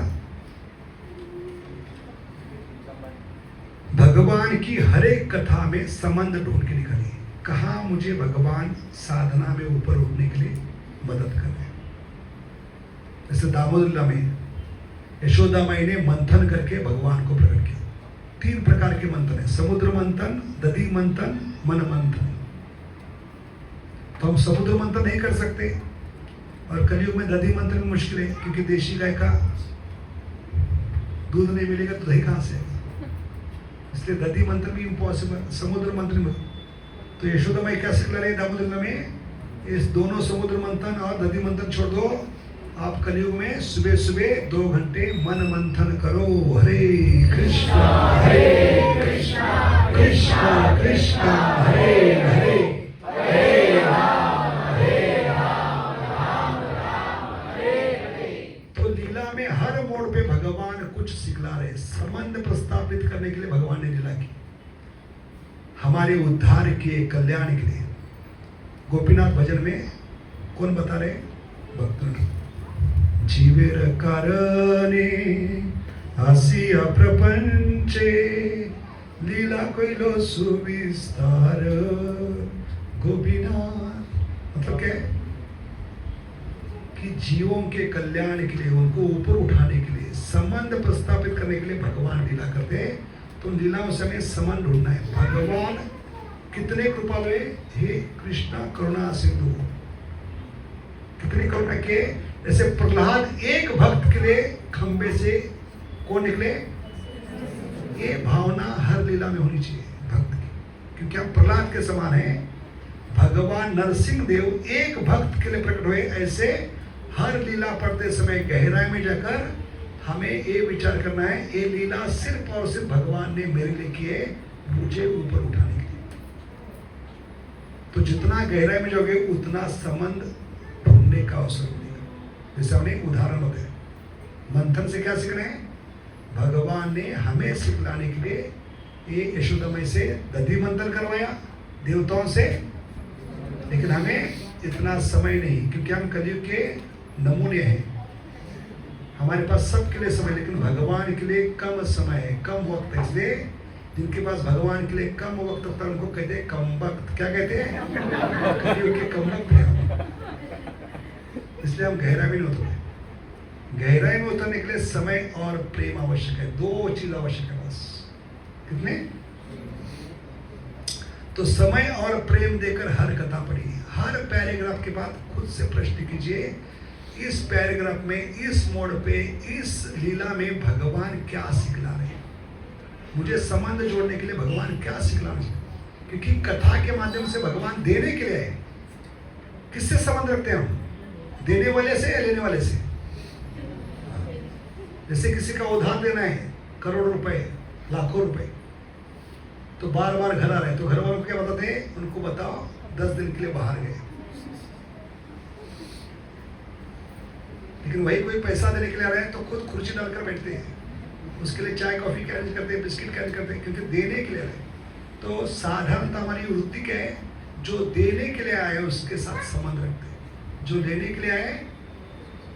भगवान की हर एक कथा में संबंध ढूंढ के निकालिए। कहाँ मुझे भगवान साधना में ऊपर उठने के लिए मदद कर रहे हैं। जैसे दामोदर में यशोदा माई ने मंथन करके भगवान को प्रकट किया। 3 प्रकार के मंथन है, समुद्र मंथन, दधि मंथन, मन मंथन। तो हम समुद्र मंथन नहीं कर सकते, और कलयुग में दधि मंथन में मुश्किल है, क्योंकि देशी गाय का दूध नहीं मिलेगा तो दही कहाँ से आएगा? इसलिए दधि मंथन भी इम्पॉसिबल। समुद्र मंथन में तो यशोदा माई क्या सिखला रहे दामोदर में? इस दोनों समुद्र मंथन और दधि मंथन छोड़ दो, आप कलयुग में सुबह सुबह 2 घंटे मन मंथन करो। हरे कृष्णा कृष्णा कृष्णा हरे हरे, हमारे उद्धार के कल्याण के लिए। गोपीनाथ भजन में कौन बता रहे? भक्तों की जीवेर कारणे आसिया प्रपंचे लीला कोइलो सुविस्तार गोपीनाथ। मतलब क्या है कि जीवों के कल्याण के लिए, उनको ऊपर उठाने के लिए, संबंध प्रस्थापित करने के लिए भगवान लीला करते हैं। तो लीलाओं से हमें संबंध ढूंढना है। भगवान कितने कृपालु है, हे कृष्णा करुणा सिंधु। कितनी करुणा के, जैसे प्रहलाद एक भक्त के लिए खंबे से कौन निकले, ये भावना हर लीला में होनी चाहिए भक्त की, क्योंकि हम प्रहलाद के समान हैं। भगवान नरसिंह देव एक भक्त के लिए प्रकट हुए, ऐसे हर लीला पढ़ते समय गहराई में जाकर हमें ये विचार करना है, ये लीला सिर्फ और सिर्फ भगवान ने मेरे लिए की है, मुझे ऊपर उठाने के लिए। तो जितना गहराई में जाओगे उतना संबंध ढूंढने का अवसर मिलेगा। जैसे हमने उदाहरण बताया, मंथन से क्या सीखना है? भगवान ने हमें सिखलाने के लिए ये यशोदा से दधी मंथन करवाया देवताओं से, लेकिन हमें इतना समय नहीं, क्योंकि हम कलयुग के नमूने हैं। हमारे पास सबके लिए समय, लेकिन भगवान के लिए कम समय है, कम वक्त है। इसलिए जिनके पास भगवान के लिए कम वक्त होता है उनको कहते हैं कम वक्त। क्या कहते हैं? कलयुग के कम वक्त है। इसलिए हम गहराई में नहीं उतरते। गहराई में उतरने के लिए समय और प्रेम आवश्यक है। दो चीज आवश्यक है बस। कितने? तो समय और प्रेम देकर हर कथा पढ़िए। हर पैराग्राफ के बाद खुद से प्रश्न कीजिए, इस पैराग्राफ में, इस मोड़ पे, इस लीला में भगवान क्या सिखला रहे हैं? मुझे संबंध जोड़ने के लिए भगवान क्या सिखला रहे हैं? क्योंकि कथा के माध्यम से भगवान देने के लिए है। किससे संबंध रखते हैं हम? देने वाले से या लेने वाले से? जैसे किसी का उधार देना है, करोड़ों रुपए, लाखों रुपए, तो बार बार घर आ रहे हैं, तो घर वालों को क्या बताते हैं? उनको बताओ 10 दिन के लिए बाहर गए। लेकिन वही कोई पैसा देने के लिए आ रहे हैं तो खुद कुर्सी डालकर बैठते हैं, उसके लिए चाय कॉफी कैरेज करते हैं, बिस्किट कैरेज करते हैं, क्योंकि देने के लिए आ रहे हैं। तो साधारणतः हमारी वृत्ति क्या है? जो देने के लिए आए उसके साथ संबंध रखते हैं। जो लेने के लिए आए,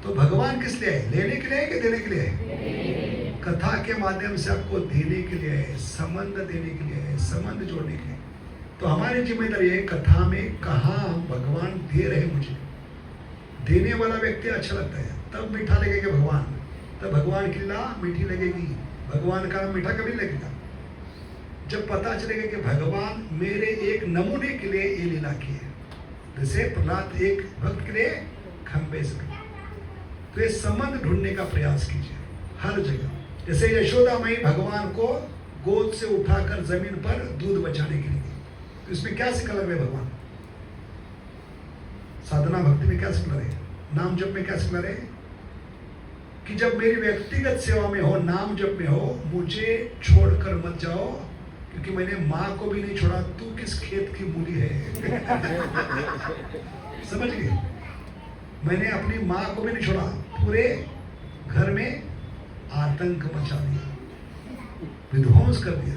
तो भगवान किस लिए आए? लेने के लिए आए कि देने के लिए आए? कथा के माध्यम से आपको देने के लिए आए, संबंध देने के लिए आए, संबंध जोड़ने के लिए। तो हमारी जिम्मेदारी है कथा में कहाँ भगवान दे रहे मुझे। देने वाला व्यक्ति अच्छा लगता है, तब मीठा लगेगा भगवान, तब भगवान की लीला मीठी लगेगी। भगवान का मीठा कभी लगेगा जब पता चलेगा कि भगवान मेरे एक नमूने के लिए ये लीला की है। जैसे प्रहलाद एक भक्त के लिए खंबे से, तो ये संबंध ढूंढने का प्रयास कीजिए हर जगह। जैसे यशोदा माई भगवान को गोद से उठाकर जमीन पर दूध बचाने के लिए, तो इसमें क्या सिखा रहे भगवान? साधना भक्ति में क्या सिखा रहे? नाम जप में क्या सिखा रहे? कि जब मेरी व्यक्तिगत सेवा में हो, नाम जप में हो, मुझे छोड़कर मत जाओ, क्योंकि मैंने माँ को भी नहीं छोड़ा, तू किस खेत की मूली है। समझ गए? मैंने अपनी माँ को भी नहीं छोड़ा, पूरे घर में आतंक मचा दिया, विध्वंस कर दिया।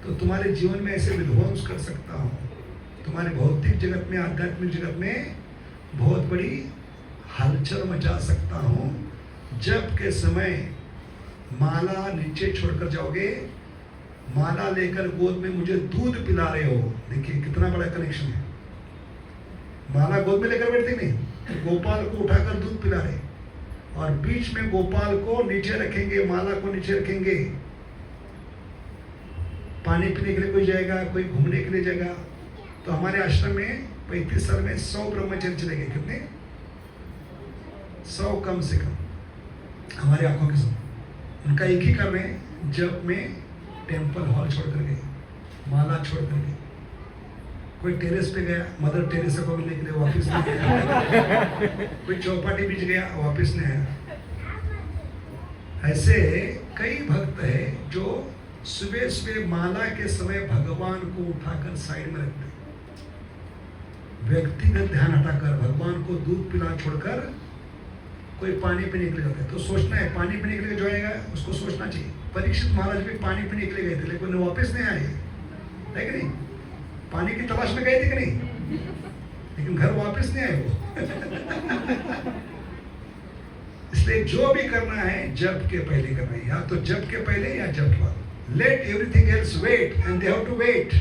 तो तुम्हारे जीवन में ऐसे विध्वंस कर सकता हूँ, तुम्हारे भौतिक जगत में, आध्यात्मिक जगत में बहुत बड़ी हलचल मचा सकता हूँ। जब के समय माला नीचे छोड़कर जाओगे, माला लेकर गोद में मुझे दूध पिला रहे हो। देखिए कितना बड़ा कनेक्शन है। माला गोद में लेकर बैठते नहीं, गोपाल को उठाकर दूध पिला रहे, और बीच में गोपाल को नीचे रखेंगे, माला को नीचे रखेंगे। पानी पीने के लिए कोई जाएगा, कोई घूमने के लिए जाएगा। तो हमारे आश्रम में 35 साल में 100 ब्रह्मचर्य चले गए। कितने? 100 कम से कम हमारी आंखों के सामने। उनका एक ही काम है, जब में टेम्पल हॉल छोड़ कर गए, माला छोड़ कर गए। कोई टेरेस पे गया, मदर टेरेसा को मिलने के लिए, वापस नहीं गया। कोई चौपाटी बीच गया, वापस नहीं आया। ऐसे कई भक्त हैं जो सुबह सुबह माला के समय भगवान को उठाकर साइड में रखते, व्यक्तिगत ध्यान हटाकर भगवान को दूध पिला छोड़कर कोई पानी पीने के लिए जाता है। तो सोचना है, पानी पीने के लिए जो आएगा उसको सोचना चाहिए। परीक्षित महाराज भी पानी पीने के लिए गए थे, लेकिन वापस नहीं आए, है कि नहीं? पानी की तलाश में गए थे कि नहीं? लेकिन घर वापस नहीं आए वो। इसलिए जो भी करना है जप के पहले करना है, या तो जप के पहले या जप के बाद। Let everything else wait and they have to wait,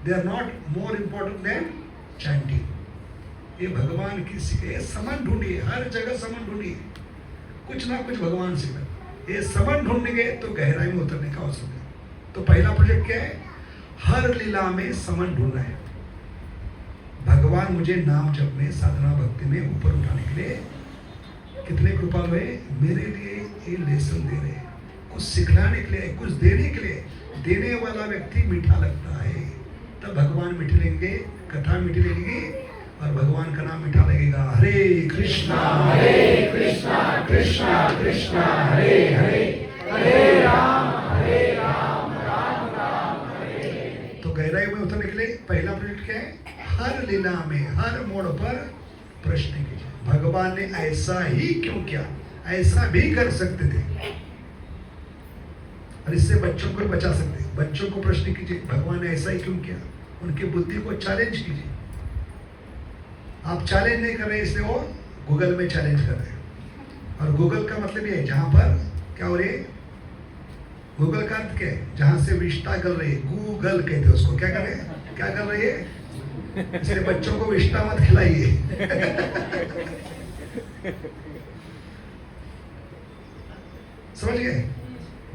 they are not more important than chanting. ये भगवान की सीखे, समन ढूंढिए, हर जगह समन ढूंढिए, कुछ ना कुछ भगवान से मिले। ये समन ढूंढेंगे तो गहराई में उतरने का अवसर है। तो पहला प्रोजेक्ट क्या है? हर लीला में समन ढूंढना है। भगवान मुझे नाम जप में, साधना भक्ति में ऊपर उठाने के लिए कितने कृपालु है, मेरे लिए ये लेसन दे रहे हैं, कुछ सिखलाने के लिए, कुछ देने के लिए। देने वाला व्यक्ति मीठा लगता है, तब भगवान मीठे लगेंगे, कथा मीठी लगेगी और भगवान का नाम मीठा लगेगा। हरे कृष्णा कृष्णा कृष्णा हरे हरे, हरे राम राम राम हरे। तो गहराई में उतरने के लिए पहला प्रोजेक्ट क्या है? हर लीला में, हर मोड़ पर प्रश्न कीजिए, भगवान ने ऐसा ही क्यों किया? ऐसा भी कर सकते थे। और इससे बच्चों को बचा सकते हैं। बच्चों को प्रश्न कीजिए, भगवान ने ऐसा ही क्यों किया? उनकी बुद्धि को चैलेंज कीजिए। आप चैलेंज नहीं कर रहे, इसलिए वो गूगल में चैलेंज कर रहे हैं। और गूगल का मतलब ये है जहां पर क्या हो रही है, गूगल का अर्थ क्या है? जहां से विष्ठा कर रही है, गूगल कहते हैं उसको। क्या कर रहे हैं? क्या कर रही है? इसलिए बच्चों को विष्ठा मत खिलाइए। समझ गए?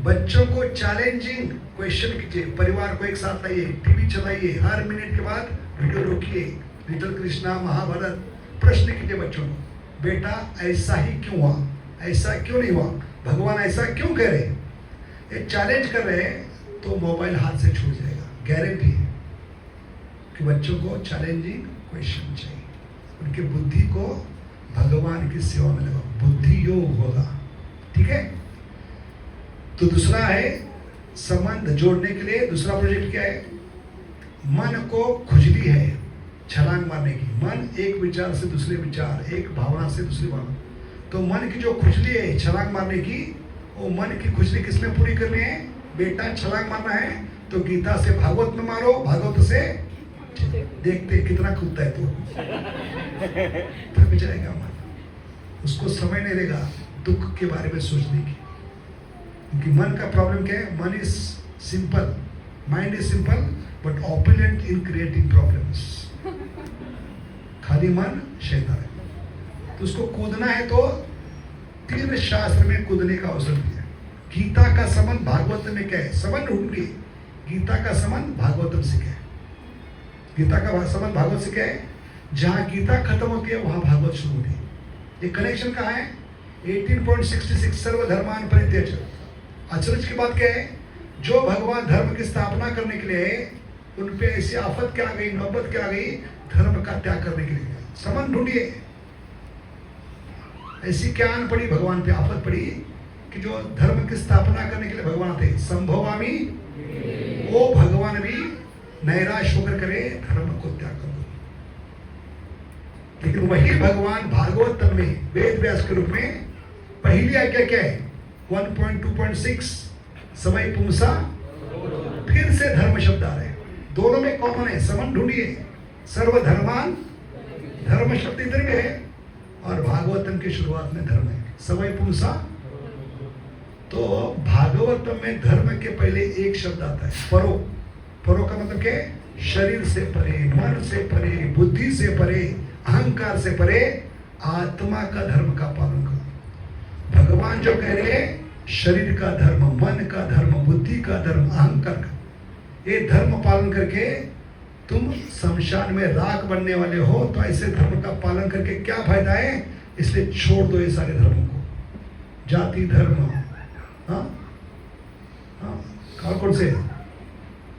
बच्चों को चैलेंजिंग क्वेश्चन कीजिए, परिवार को एक साथ लाइए, टीवी चलाइए, हर मिनट के बाद वीडियो रोकिए, लिटिल कृष्णा, महाभारत, प्रश्न कीजिए बच्चों को, बेटा ऐसा ही क्यों हुआ, ऐसा क्यों नहीं हुआ, भगवान ऐसा क्यों कह रहे? ये चैलेंज कर रहे हैं तो मोबाइल हाथ से छूट जाएगा, गारंटी है कि बच्चों को चैलेंजिंग क्वेश्चन चाहिए। उनकी बुद्धि को भगवान की सेवा में लगाओ, बुद्धि योग होगा। ठीक है? तो दूसरा है संबंध जोड़ने के लिए दूसरा प्रोजेक्ट क्या है? मन को खुजली है छलांग मारने की। मन एक विचार से दूसरे विचार, एक भावना से दूसरी भावना। तो मन की जो खुजली है छलांग मारने की, वो मन की खुजली किसमें पूरी करनी है? बेटा छलांग मारना है तो गीता से भागवत में मारो, भागवत से देखते कितना कूदता है तो थक जाएगा मन, उसको समय नहीं रहेगा दुख के बारे में सोचने की। क्योंकि मन का प्रॉब्लम क्या है? मन is simple, mind is simple but opulent in creating problems. खाली मन शैतान है। तो उसको कूदना है तो तीर्थ शास्त्र में कूदने का अवसर दिया। गीता का संबंध भागवत में क्या है? संबंध ढूंढिए, गीता का संबंध भागवतम से क्या है? गीता का संबंध भागवत से क्या है? जहां गीता खत्म होती है वहां भागवत शुरू होती है। ये कनेक्शन कहाँ है? 18.66 सर्वधर्मान परित्यज्य। अचरज की बात क्या है? जो भगवान धर्म की स्थापना करने के लिए उन पे ऐसी आफत क्या आ गई, नौबत क्या आ गई, धर्म का त्याग करने के लिए। संबंध ढूंढिए। ऐसी क्या आन पड़ी, भगवान पे आफत पड़ी कि जो धर्म की स्थापना करने के लिए भगवान थे, संभवामी, वो भगवान भी नैराश होकर करे, धर्म को त्याग कर दो। लेकिन वही भगवान भागवत में वेद व्यास के रूप में पहली आज्ञा क्या है? 1.2.6 समय पुंसा, फिर से धर्म शब्द आ रहे हैं, दोनों में कॉमन है। संबंध ढूंढिए। सर्वधर्मान, धर्म शब्द इधर में है और भागवतम की शुरुआत में धर्म है, समय पुंसा। तो भागवतम में धर्म के पहले एक शब्द आता है परो। परो का मतलब क्या है? शरीर से परे, मन से परे, बुद्धि से परे, अहंकार से परे आत्मा का धर्म का पालन करो। भगवान जो कह रहे हैं शरीर का धर्म, मन का धर्म, बुद्धि का धर्म, अहंकार का, ये धर्म पालन करके तुम शमशान में राख बनने वाले हो। तो ऐसे धर्म का पालन करके क्या फायदा है? इसलिए छोड़ दो ये सारे धर्मों को। जाति धर्म, हाँ हाँ, कौन से?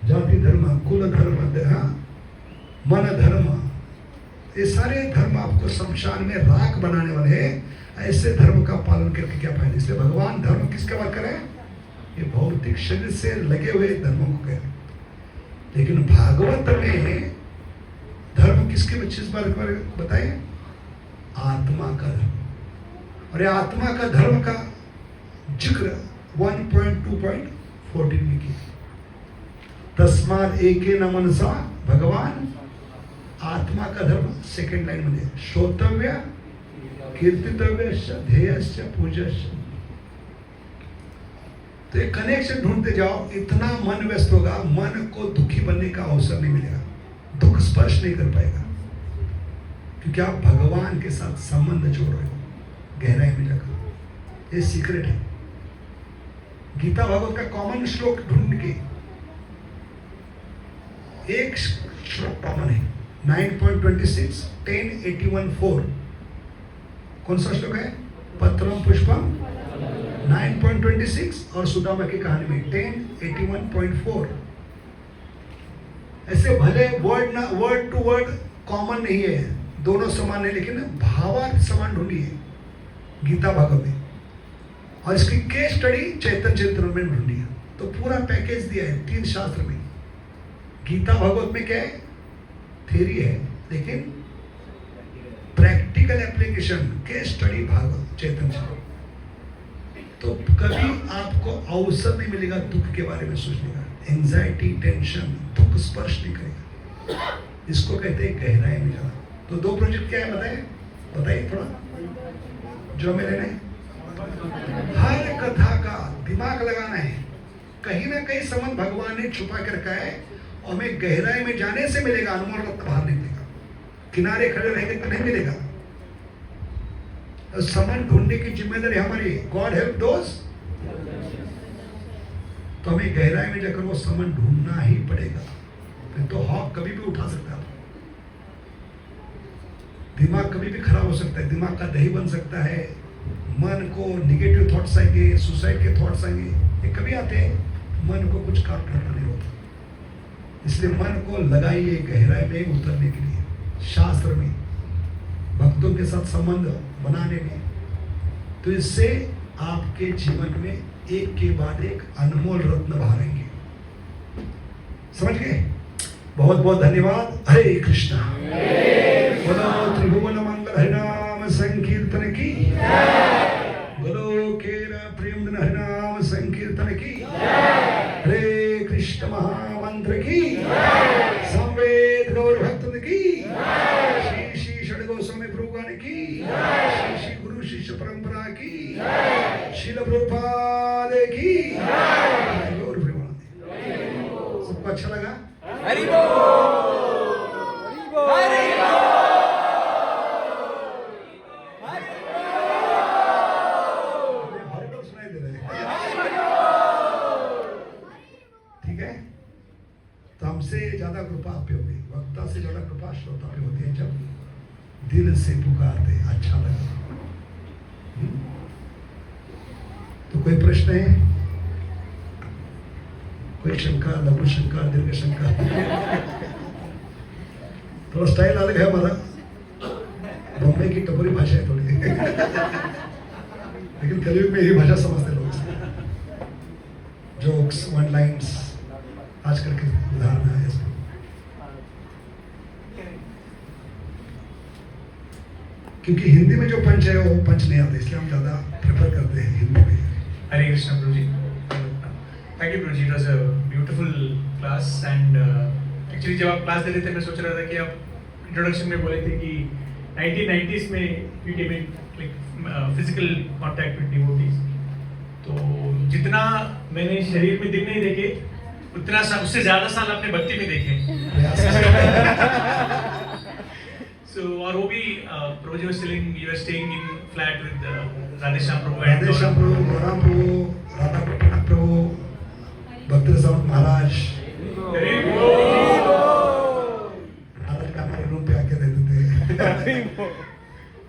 जाति धर्म, कुल धर्म, हाँ, मन धर्म, ये सारे धर्म आपको शमशान में राख बनाने वाले हैं। ऐसे धर्म का पालन करके क्या फायदा? इसलिए भगवान धर्म किसके बात करें? ये भौतिक शरीर से लगे हुए धर्मों को कह रहे हैं। लेकिन भागवत में धर्म किसके बच्चे बात बताए? आत्मा का धर्म। और ये आत्मा का धर्म का जिक्र 1.2.14 में किया। तस्मात एके न मनसा भगवान आत्मा का धर्म सेकंड लाइन मध्ये श्रोतव्य कीर्तितव्य ध्येयस्य पूज्यस्य। तो एक कनेक्शन ढूंढते जाओ, इतना मन व्यस्त होगा, मन को दुखी बनने का अवसर नहीं मिलेगा, दुख स्पर्श नहीं कर पाएगा, क्योंकि आप भगवान के साथ संबंध जोड़ रहे हो गहराई में जाकर। ये सीक्रेट है। गीता भागवत का कॉमन श्लोक ढूंढ के, एक श्लोक कॉमन है 9.26 1081-4। कौन सा श्लोक है? पत्रम पुष्पम 9.26 और सुदामा की कहानी में 1081.4। ऐसे भले वर्ड टू वर्ड कॉमन नहीं है, दोनों समान है, लेकिन भावार्थ समान ढूंढिए गीता भागवत में। और इसकी केस स्टडी चैतन्य चरितमृत में ढूंढिए, तो पूरा पैकेज दिया है 3 शास्त्र में। गीता भागवत में क्या है? थ्योरी है, लेकिन practical application case study Bhagavat Chaitanya. तो कभी आपको अवसर नहीं मिलेगा दुख के बारे में सोचने का, एंजाइटी टेंशन दुख स्पर्श नहीं करेगा। इसको कहते हैं गहराई में जाना। तो 2 प्रोजेक्ट क्या है बताइए थोड़ा, जो हमें लेना है। हर कथा का दिमाग लगाना है, कहीं ना कहीं संबंध भगवान ने छुपा के रखा है, और हमें गहराई में जाने से मिलेगा, अनमोल रत्न बाहर नहीं मिलेगा। किनारे खड़े रहेंगे तो नहीं मिलेगा। संबंध ढूंढने की जिम्मेदारी हमारी। गॉड हेल्प दोस। तो हमें गहराई में जाकर वो संबंध ढूंढना ही पड़ेगा, नहीं तो हॉक कभी भी उठा सकता है, दिमाग कभी भी खराब हो सकता है, दिमाग का दही बन सकता है, मन को निगेटिव थॉट्स आएंगे, सुसाइड के थॉट्स आएंगे, ये कभी आते हैं, मन को कुछ काम करना नहीं होता। इसलिए मन को लगाइए गहराई में उतरने के लिए, शास्त्र में भक्तों के साथ संबंध बनाने में। तो इससे आपके जीवन में एक के बाद एक अनमोल रत्न बाहरेंगे। समझ गए? बहुत बहुत धन्यवाद। हरे कृष्णा। बोलो त्रिभुवन मंगल हरिनाम संकीर्तन की, बोलो केर प्रेम हरिनाम संकीर्तन की, हरे कृष्ण महामंत्र की, संवेद गौर भक्त की, श्री श्री षड गोस्वामी प्रभुगण की, श्री श्री गुरु शिष्य परंपरा की, शील प्रभुपाद की, गौर प्रेमानंद। सबको अच्छा लगा? हरि बोल, हरि बोल, हरि बोल सुनाई दे रहे हैं। ठीक है? तो हमसे ज्यादा कृपा आप पे होगी, वक्ता से ज्यादा कृपा श्रोता पे होती है, जब दिल से पुकारते अच्छा लगा। तो कोई प्रश्न है? कोई शंका, लघु शंका, दीर्घ शंका? थोड़ा स्टाइल अलग है हमारा, बॉम्बे की टपोरी भाषा है थोड़ी लेकिन कलयुग में यही भाषा समझते लोग। जोक्स, वन लाइन्स आजकल के उदाहरण है इसमें। क्योंकि हिंदी में जो पंच है वो पंच नहीं आते, इसलिए हम ज्यादा प्रेफर करते हैं हिंदी में। Hare Krishna Prabhu ji, thank you Prabhu ji, it was a beautiful class. And actually जब आप क्लास दे रहे थे, मैं सोच रहा था कि आप इंट्रोडक्शन में बोले थे कि 1990s में we came in like physical contact with devotees. तो जितना मैंने शरीर में दिन नहीं देखे, उतना उससे ज्यादा साल अपने भक्ति में देखे। So, और वो भी प्रभु जी was telling you were staying in flat with Radheshyam Prabhu and Radheshyam Prabhu, Gauram प्रभु, राधा गोपीनाथ प्रभु, भक्तिरसावत महाराज, भारत का हमारे रूम पे आके रहते थे।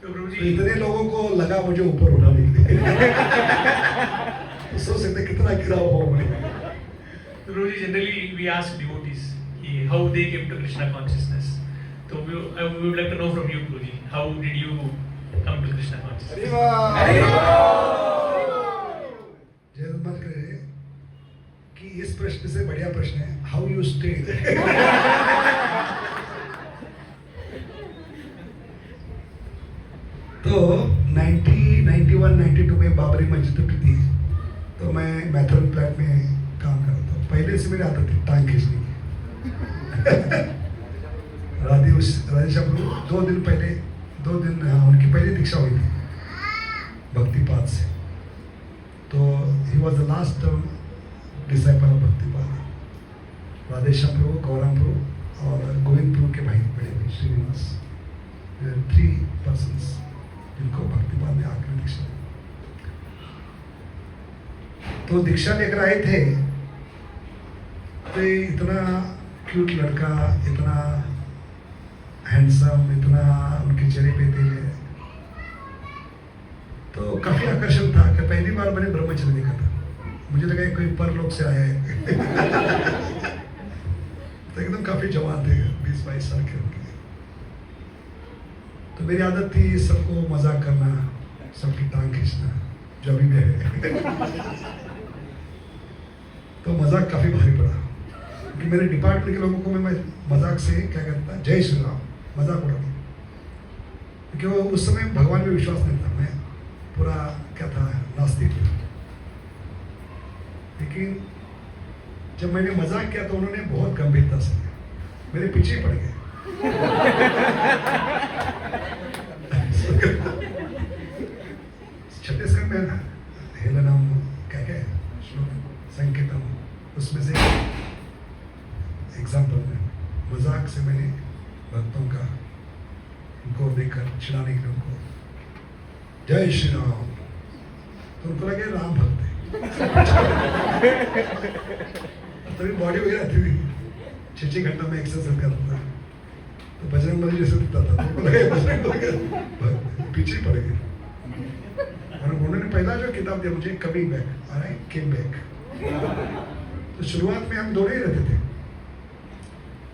तो प्रभु तो जी इतने लोगों को लगा मुझे ऊपर उठाने के लिए। तो सोच सकते कितना गिरा हुआ मैं। तो प्रभु जी, generally we ask devotees कि how they came to Krishna consciousness. So we would like to know from you, Prabhuji, how did you come to Krishna consciousness? Hari बोल, जय मत करे कि इस प्रश्न से बढ़िया प्रश्न है, हाउ यू स्टे। तो 91-92 में बाबरी मस्जिद टूटी थी, तो मैं मैथन प्लांट में काम कर रहा था। पहले से मेरी आदत थी टांग खींचने की। राधेश्याम प्रभु 2 दिन उनकी पहली दीक्षा हुई थी भक्तिपाद से, तो he was the last disciple of Bhaktipada. Radheshyam Prabhu, Gauram Prabhu और गोविंद प्रभु के भाई बड़े भाई श्रीनिवास, 3 पर्सन्स जिनको भक्तिपाद में आकर दीक्षा। तो दीक्षा लेकर आए थे, तो इतना क्यूट लड़का, इतना हैंडसम, इतना उनके चेहरे पे तेज है, तो काफी आकर्षण था कि पहली बार मैंने ब्रह्मचर्य देखा था। मुझे लगा कोई परलोक से आया है। तो एकदम काफी जवान थे, 20-22 साल के उनके। तो मेरी आदत थी सबको मजाक करना, सबकी टांग खींचना, जो अभी भी है। तो मजाक काफी भारी पड़ा, क्योंकि मेरे डिपार्टमेंट के लोगों को मैं मजाक से क्या कहता, जय श्री राम मजाक उड़ा दिया, क्योंकि वो उस समय भगवान में विश्वास नहीं था। मैं पूरा क्या था, नास्तिक। लेकिन जब मैंने मजाक किया तो उन्होंने बहुत गंभीरता से मेरे पीछे पड़ गए। छत्तीसगढ़ में ना हेलनाम क्या क्या संकेतन, उसमें से एग्जाम्पल में मजाक से मैंने भक्तों का उनको देखकर चिढ़ाने के लिए उनको जय श्री राम, तो उनको लगे राम भक्त है। तभी बॉडी वगैरह थी 6-6 घंटा में एक्सरसाइज करता था, तो बजरंग बली जैसे दिखता था, तो लगे बजरंग बली पीछे पड़ गए। और उन्होंने पहला जो किताब दिया मुझे, coming back, alright, came back. तो शुरुआत में हम दोनों ही रहते थे,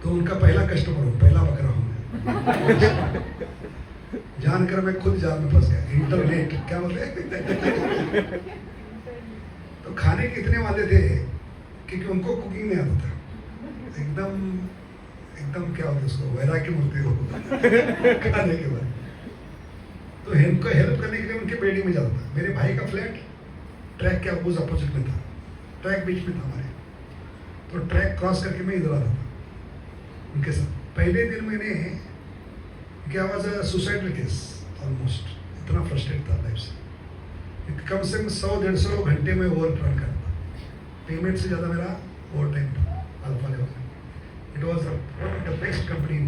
तो उनका पहला कस्टमर हूँ, पहला बकरा हूँ। जानकर मैं खुद जाल में फंस गया। इंटरनेट क्या बोलते हैं। तो खाने के इतने वाले थे क्योंकि उनको कुकिंग नहीं आता था, एकदम क्या होता है उसको, वैराग्य मूर्ति हो खाने के बाद। तो इनको हेल्प करने के लिए उनके बिल्डिंग में जाता था। मेरे भाई का फ्लैट ट्रैक के अपोजिट में था, ट्रैक बीच में था हमारे, तो ट्रैक क्रॉस करके मैं इधर आता था उनके साथ। पहले दिन मैंने क्या was a suicidal case almost, इतना फ्रस्ट्रेट था लाइफ से। कम से कम 100-150 घंटे में ओवर रन करता, पेमेंट से ज़्यादा मेरा ओवर टाइम था अल्फा लेवल में। It was the best company in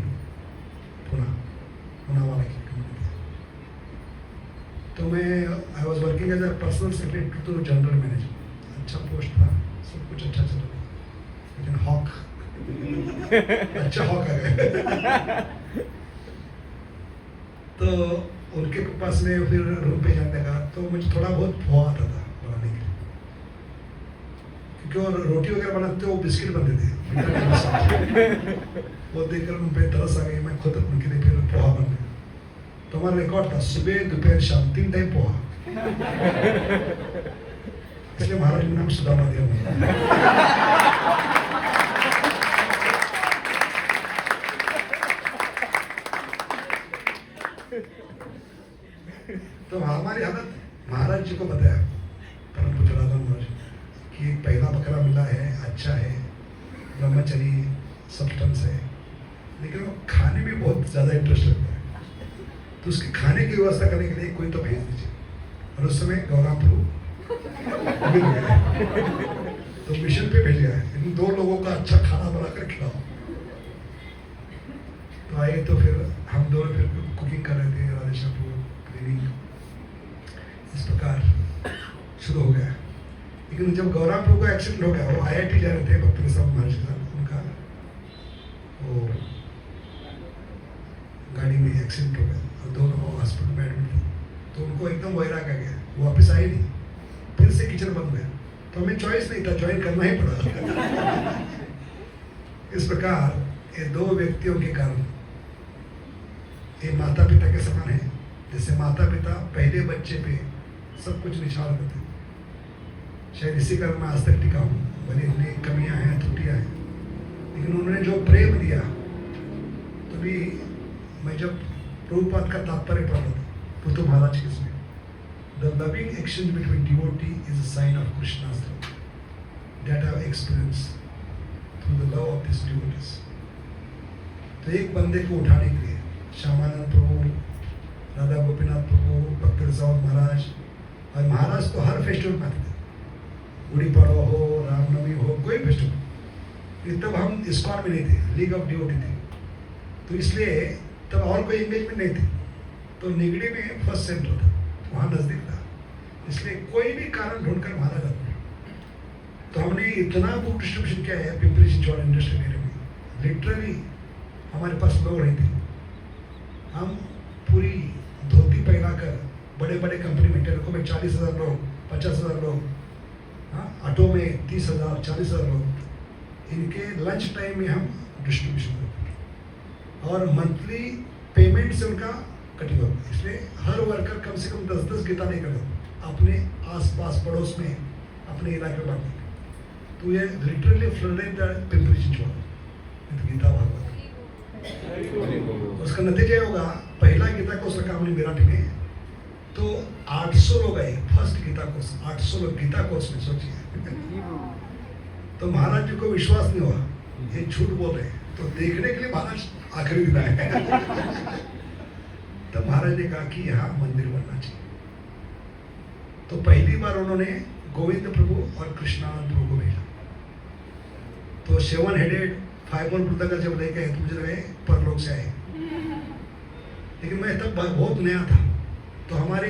Pune वाला की कंपनी थी। तो मैं I was working as a personal secretary to general manager, अच्छा पोस्ट था, सब कुछ अच्छा चल रहा, लेकिन हॉक अच्छा हॉक आ गया। तो उनके पास में फिर रूम पे जाने का, तो मुझे थोड़ा बहुत पोहा आता था बनाने के लिए, क्योंकि वो रोटी वगैरह बनाते वो बिस्किट बनते थे। वो देखकर उन पे तरस आ गई, मैं खुद उनके लिए फिर पोहा बन गया। तो हमारा रिकॉर्ड था सुबह दोपहर शाम 3 टाइम पोहा। इसलिए महाराज ने नाम सुदामा दिया मुझे। तो हमारी आदत महाराज जी को बताया, परम पूज्य राधा महाराज, कि पहला बकरा मिला है, अच्छा है, ब्रह्मचरी सब्सटेंस है, लेकिन वो खाने में बहुत ज़्यादा इंटरेस्ट रखता है, तो उसके खाने की व्यवस्था करने के लिए कोई तो भेज दीजिए। और उस समय गौराम प्रभु तो मिशन पे भेज गया है, इन 2 लोगों का अच्छा खाना बनाकर खिलाओ। तो आए तो फिर हम दोनों फिर कुकिंग कर रहे थे, राधेश्याम प्रभु क्लीनिंग, इस प्रकार शुरू हो गया। लेकिन जब गौराम प्रभु का एक्सीडेंट हो गया, वो IIT जा रहे थे भक्ति प्रसाद महाराज के साथ, उनका वो गाड़ी में एक्सीडेंट हो गया और दोनों हॉस्पिटल में एडमिट थे। तो उनको एकदम वैराग आ गया, वो वापस आए नहीं, फिर से किचन बंद गया। तो हमें चॉइस नहीं था, ज्वाइन करना ही पड़ा। इस प्रकार ये 2 व्यक्तियों के कारण, ये माता पिता के समान है। जैसे माता पिता पहले बच्चे पे सब कुछ निछावर करते, शायद इसी कारण मैं आज तक टिका हूँ, भले इतनी कमियां हैं, त्रुटियां हैं, लेकिन उन्होंने जो प्रेम दिया। तभी मैं जब प्रभुपाद का तात्पर्य पढ़ रहा था पुतु महाराज के इसमें, the loving exchange between devotee is a sign of Krishna's love that I have experienced through the love of these devotees. तो एक बंदे को उठाने के लिए श्यामानंद प्रभु, राधा गोपीनाथ प्रभु, भक्त रसावत महाराज, और महाराज तो हर फेस्टिवल में आते थे, गुड़ी पड़वा हो, रामनवमी हो, कोई फेस्टिवल। तब हम इस्कॉन में नहीं थे, लीग ऑफ डिवोटी थे, तो इसलिए तब और कोई एंगेजमेंट नहीं थी। तो निगड़ी में फर्स्ट सेंटर था, वहाँ नज़दीक था, इसलिए कोई भी कारण ढूंढकर महाराज आते। तो हमने इतना बुक डिस्ट्रीब्यूशन किया है पिंपरी चिंचवड़ इंडस्ट्रियल एरिया में, लिटरली हमारे पास लोग नहीं थे। हम पूरी धोती पहनाकर बड़े बड़े कंपनी में, टेलीकॉम में 40,000 लोग, 50,000 लोग, हाँ, ऑटो में 30,000, 40,000 लोग, इनके लंच टाइम में हम डिस्ट्रीब्यूशन करते और मंथली पेमेंट से उनका कटिंग होता। इसलिए हर वर्कर कम से कम 10-10 गीता नहीं करता, अपने आस-पास पड़ोस में अपने इलाके में बांटते। तो ये लिटरली फ्लडेड पिंपरी चिंचवड़ गीता भागवत। उसका नतीजा होगा, पहला गीता कोर्स रखा हमने मेरठ में, तो 800 लोग आए फर्स्ट गीता कोर्स, 800 लोग गीता कोर्स में, सोचिए। तो महाराज जी को विश्वास नहीं हुआ, ये झूठ बोल रहे, तो देखने के लिए महाराज आखिरी दिन आए। तब महाराज ने कहा कि यहाँ मंदिर बनना चाहिए। तो पहली बार उन्होंने गोविंद प्रभु और कृष्णानंद प्रभु को भेजा। तो 7 हेडेड 5 बुद्धा का जब लेके आए तो मुझे लगे परलोक से आए, लेकिन मैं तब बहुत नया था। तो हमारे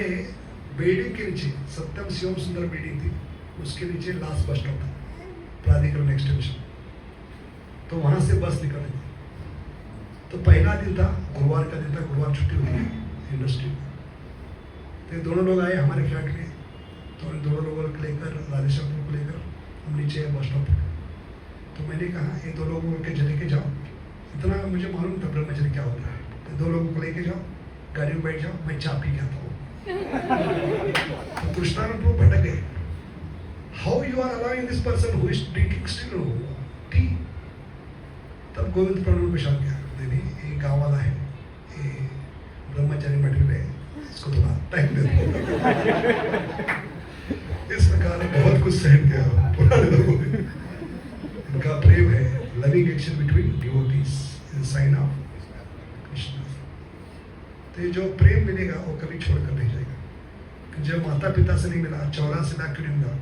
बिल्डिंग के नीचे सत्यम शिवम सुंदर बिल्डिंग थी, उसके नीचे लास्ट बस स्टॉप था, प्राधिकरण एक्सटेंशन। तो वहाँ से बस निकलती थी। तो पहला दिन था, गुरुवार का दिन था, गुरुवार छुट्टी होती है इंडस्ट्री। तो ये दोनों लोग आए हमारे फ्लैट में, तो इन दोनों लोगों को लेकर, राधेश्याम को लेकर हम नीचे बस स्टॉप पर। तो मैंने कहा ये दो लोगों को लेके जाओ, इतना मुझे मालूम था ब्रह्मचर्य क्या होता है। तो 2 लोगों को लेके जाओ, गाड़ी में बैठ जाओ, मैं चाय पी के आता हूँ। तो कृष्णानंद प्रभु भटक गए, how you are allowing this person who is drinking still tea. तब गोविंद प्रभु ने पेशाब किया, नहीं ये गाँव वाला है, ये ब्रह्मचारी मटेरियल है, इसको थोड़ा टाइम दे दो। इस प्रकार बहुत कुछ सहन किया पुराने लोगों ने। इनका प्रेम है, loving action between devotees is sine of Krishna. तो ये जो प्रेम मिलेगा वो कभी छोड़कर नहीं जाएगा। जब माता पिता से नहीं मिला, 84 लाख क्यों नहीं मिला,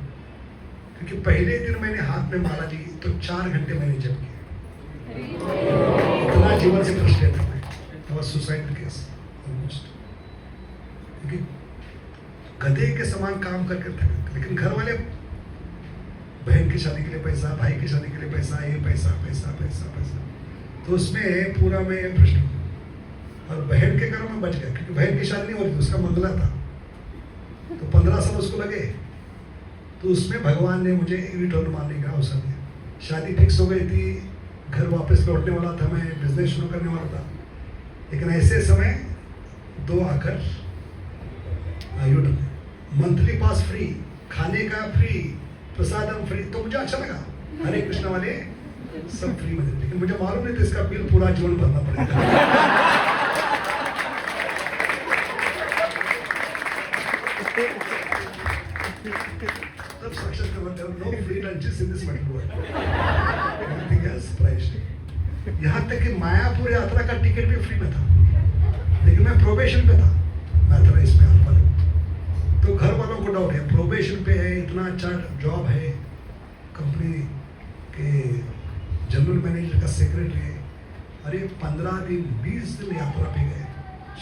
क्योंकि पहले दिन मैंने हाथ में माला दी तो 4 घंटे मैंने जप किया, इतना जीवन से फ्रस्ट्रेट था मैं, सुसाइड केस ऑलमोस्ट, क्योंकि गधे के समान काम करके थक। लेकिन घर वाले, बहन की शादी के लिए पैसा, भाई की शादी के लिए पैसा, ये पैसा पैसा पैसा पैसा, तो उसमें पूरा मैं प्रश्न। और बहन के घर में बच गया, क्योंकि बहन की शादी नहीं हो रही थी, उसका मंगला था, तो 15 साल उसको लगे। तो उसमें भगवान ने मुझे रिटर्न मारने का अवसर दिया। शादी फिक्स हो गई थी, घर वापस लौटने वाला था, मैं बिजनेस शुरू करने वाला था, लेकिन ऐसे समय 2 आकर मंथली पास फ्री, खाने का फ्री, प्रसादम फ्री। तो मुझे अच्छा लगा, हरे कृष्ण वाले सब फ्री में, लेकिन मुझे मालूम नहीं था इसका बिल पूरा जीवन भरना पड़ेगा। तब सक्सेस का मतलब no free lunches in this world, everything is priced. यहाँ तक कि मायापुर यात्रा का टिकट भी फ्री में था, लेकिन मैं प्रोबेशन पे था, मैं था इसमें अल्फा। तो घर वालों को डाउट है, प्रोबेशन पे है, इतना अच्छा जॉब है, कंपनी के जनरल मैनेजर का सेक्रेटरी है, अरे 15 दिन 20 दिन यात्रा पे गए,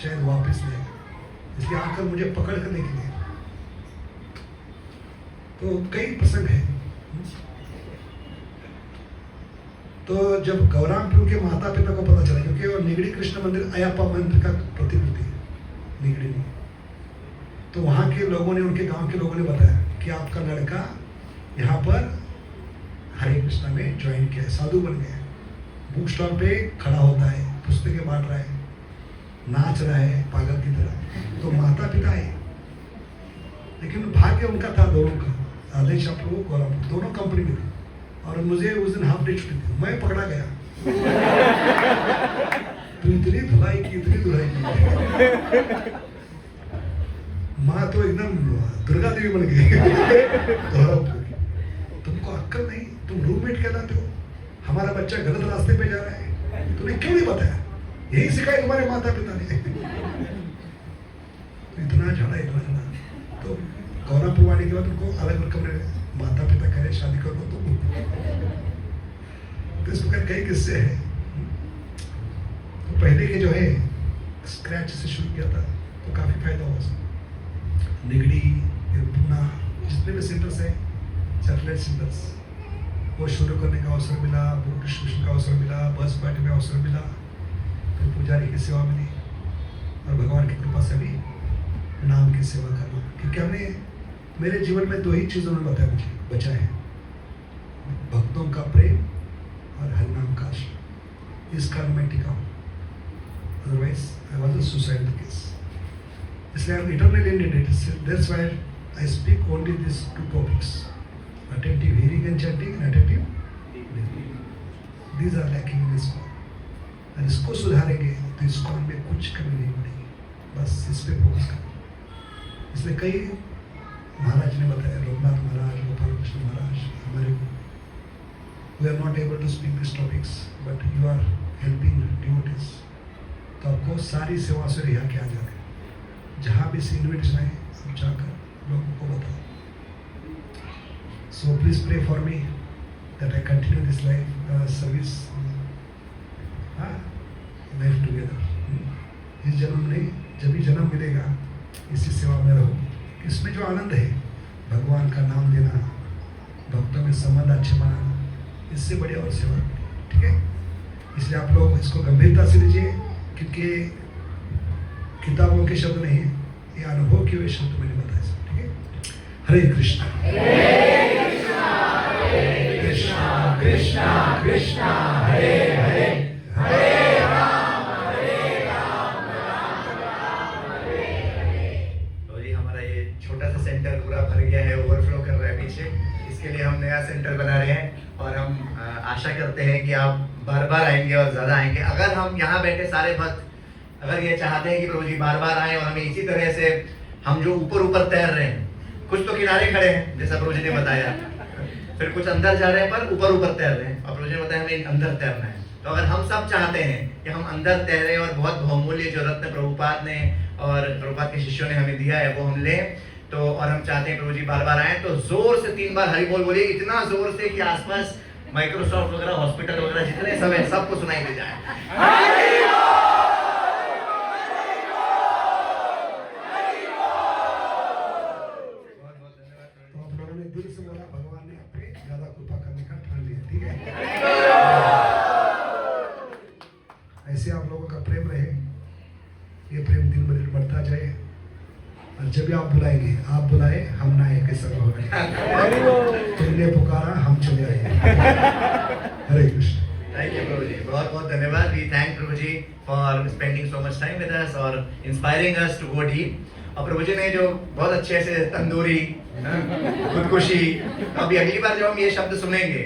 शायद वापस ले, इसलिए आकर मुझे पकड़ कर लेके गए। तो कई प्रसंग है। तो जब गौराम प्रभु के माता पिता को पता चला, क्योंकि वो निगड़ी कृष्ण मंदिर अयप्पा मंदिर का प्रतिनिधि है निगड़ी में, तो वहाँ के लोगों ने, उनके गांव के लोगों ने बताया कि आपका लड़का यहाँ पर हरे कृष्णा में ज्वाइन किया है, साधु बन गया, बुक स्टॉल पे खड़ा होता है, पुस्तकें बांट रहा है, नाच रहा है पागल की तरह। तो माता पिता है, लेकिन भाग्य उनका था दोनों का, राधेश्याम प्रभु, गौराम प्रभु, दोनों कंपनी में थे। और मुझे उस दिन हाफ डे छुट्टी थी, मैं पकड़ा गया। तू इतनी धुलाई की, इतनी धुलाई की, माँ तो एकदम दुर्गा देवी बन गई। तुमको अक्कल नहीं, तुम रूममेट कहलाते हो, हमारा बच्चा गलत रास्ते पे जा रहा है, तूने क्यों नहीं बताया? यही सिखाया तुम्हारे माता पिता ने। तो इतना झड़ा तो गौरव पुरवाने के बाद उनको अलग कमरे में माता पिता कह रहे शादी कर लो तो इस प्रकार कई किस्से हैं। तो पहले के जो है स्क्रैच से शुरू किया था तो काफी फायदा हुआ। निगड़ी, पूना, जितने भी सेंटर्स हैं, सैटेलाइट सेंटर्स, वो शुरू करने का अवसर मिला, बुक डिस्ट्रीब्यूशन का अवसर मिला, बस पार्टी में अवसर मिला, फिर पुजारी की सेवा मिली और भगवान की कृपा से भी नाम की सेवा करना। क्योंकि हमने मेरे जीवन में 2 ही चीज़ों में बताया मुझे बचा है, भक्तों का प्रेम और हरिनाम का आश्रय। इस कारण मैं टिका हूँ, otherwise I was a suicidal case. इसलिए I am eternally indebted. That's why I speak only this 2 topics, attentive hearing and chanting and attentive listening. These are lacking in ISKCON. और इसको सुधारेंगे तो ISKCON में कुछ कमी नहीं पड़ेगी, बस इस पे फोकस करें। इसलिए कई महाराज ने बताया, लोकनाथ महाराज, गोपाल कृष्ण महाराज, हमारे we are not able to speak these topics, but you are helping devotees. तो आपको सारी सेवा से रिहा किया जाए। जहाँ भी इन्विटेशन है सब जाकर लोगों को बताओ। So please pray for me that I continue this life service, life together. इस जन्म नहीं, जब भी जन्म मिलेगा इसी सेवा में रहो। इसमें जो आनंद है, भगवान का नाम लेना, भक्तों में संबंध अच्छे बनाना, इससे बड़ी और सेवा, ठीक है? इसलिए आप लोग इसको गंभीरता से लीजिए, क्योंकि किताबों के शब्द नहीं, ये अनुभव के हुए शब्द मैंने बताए, ठीक है? हरे कृष्णा कृष्णा कृष्णा हरे हरे, हरे राम राम हरे हरे। तो जी हमारा ये छोटा सा सेंटर पूरा भर गया है, ओवरफ्लो कर रहा है पीछे। इसके लिए हम नया सेंटर बना रहे हैं और हम आशा करते हैं कि आप बार बार आएंगे और ज़्यादा आएंगे। अगर हम यहाँ बैठे सारे भक्त अगर ये चाहते हैं कि प्रभु जी बार बार आए और हमें इसी तरह से, हम जो ऊपर तैर रहे हैं, कुछ तो किनारे खड़े हैं जैसा प्रभु जी ने बताया, फिर कुछ अंदर जा रहे हैं पर ऊपर तैर रहे हैं, और प्रभु जी ने बताया हमें अंदर तैरना है। तो अगर हम सब चाहते हैं कि हम अंदर तैरें और बहुत बहुमूल्य जो रत्न प्रभुपाद ने और प्रभुपाद के शिष्यों ने हमें दिया है वो हम लें, तो और हम चाहते हैं प्रभु जी बार बार आए, तो जोर से 3 बार हरि बोल बोलिए, इतना जोर से कि आसपास माइक्रोसॉफ्ट वगैरह, हॉस्पिटल वगैरह जितने सब है सबको सुनाई दे जाए। दिल से बोला, भगवान ने आप पे ज्यादा कृपा करने का ठान लिया, ठीक है? ऐसे आप लोगों का प्रेम रहे, ये प्रेम दिन ब दिन बढ़ता जाए, और जब भी आप बुलाएंगे, आप बुलाए हम ना आए, कैसा होगा? तुमने पुकारा हम चले आए। हरे कृष्ण। थैंक यू प्रभु जी, बहुत बहुत धन्यवाद। We thank Prabhu ji for spending so much time with us और inspiring us to go deep. और प्रभु जी ने जो बहुत अच्छे से तंदूरी, खुदकुशी, तो अभी अगली बार जब हम ये शब्द सुनेंगे,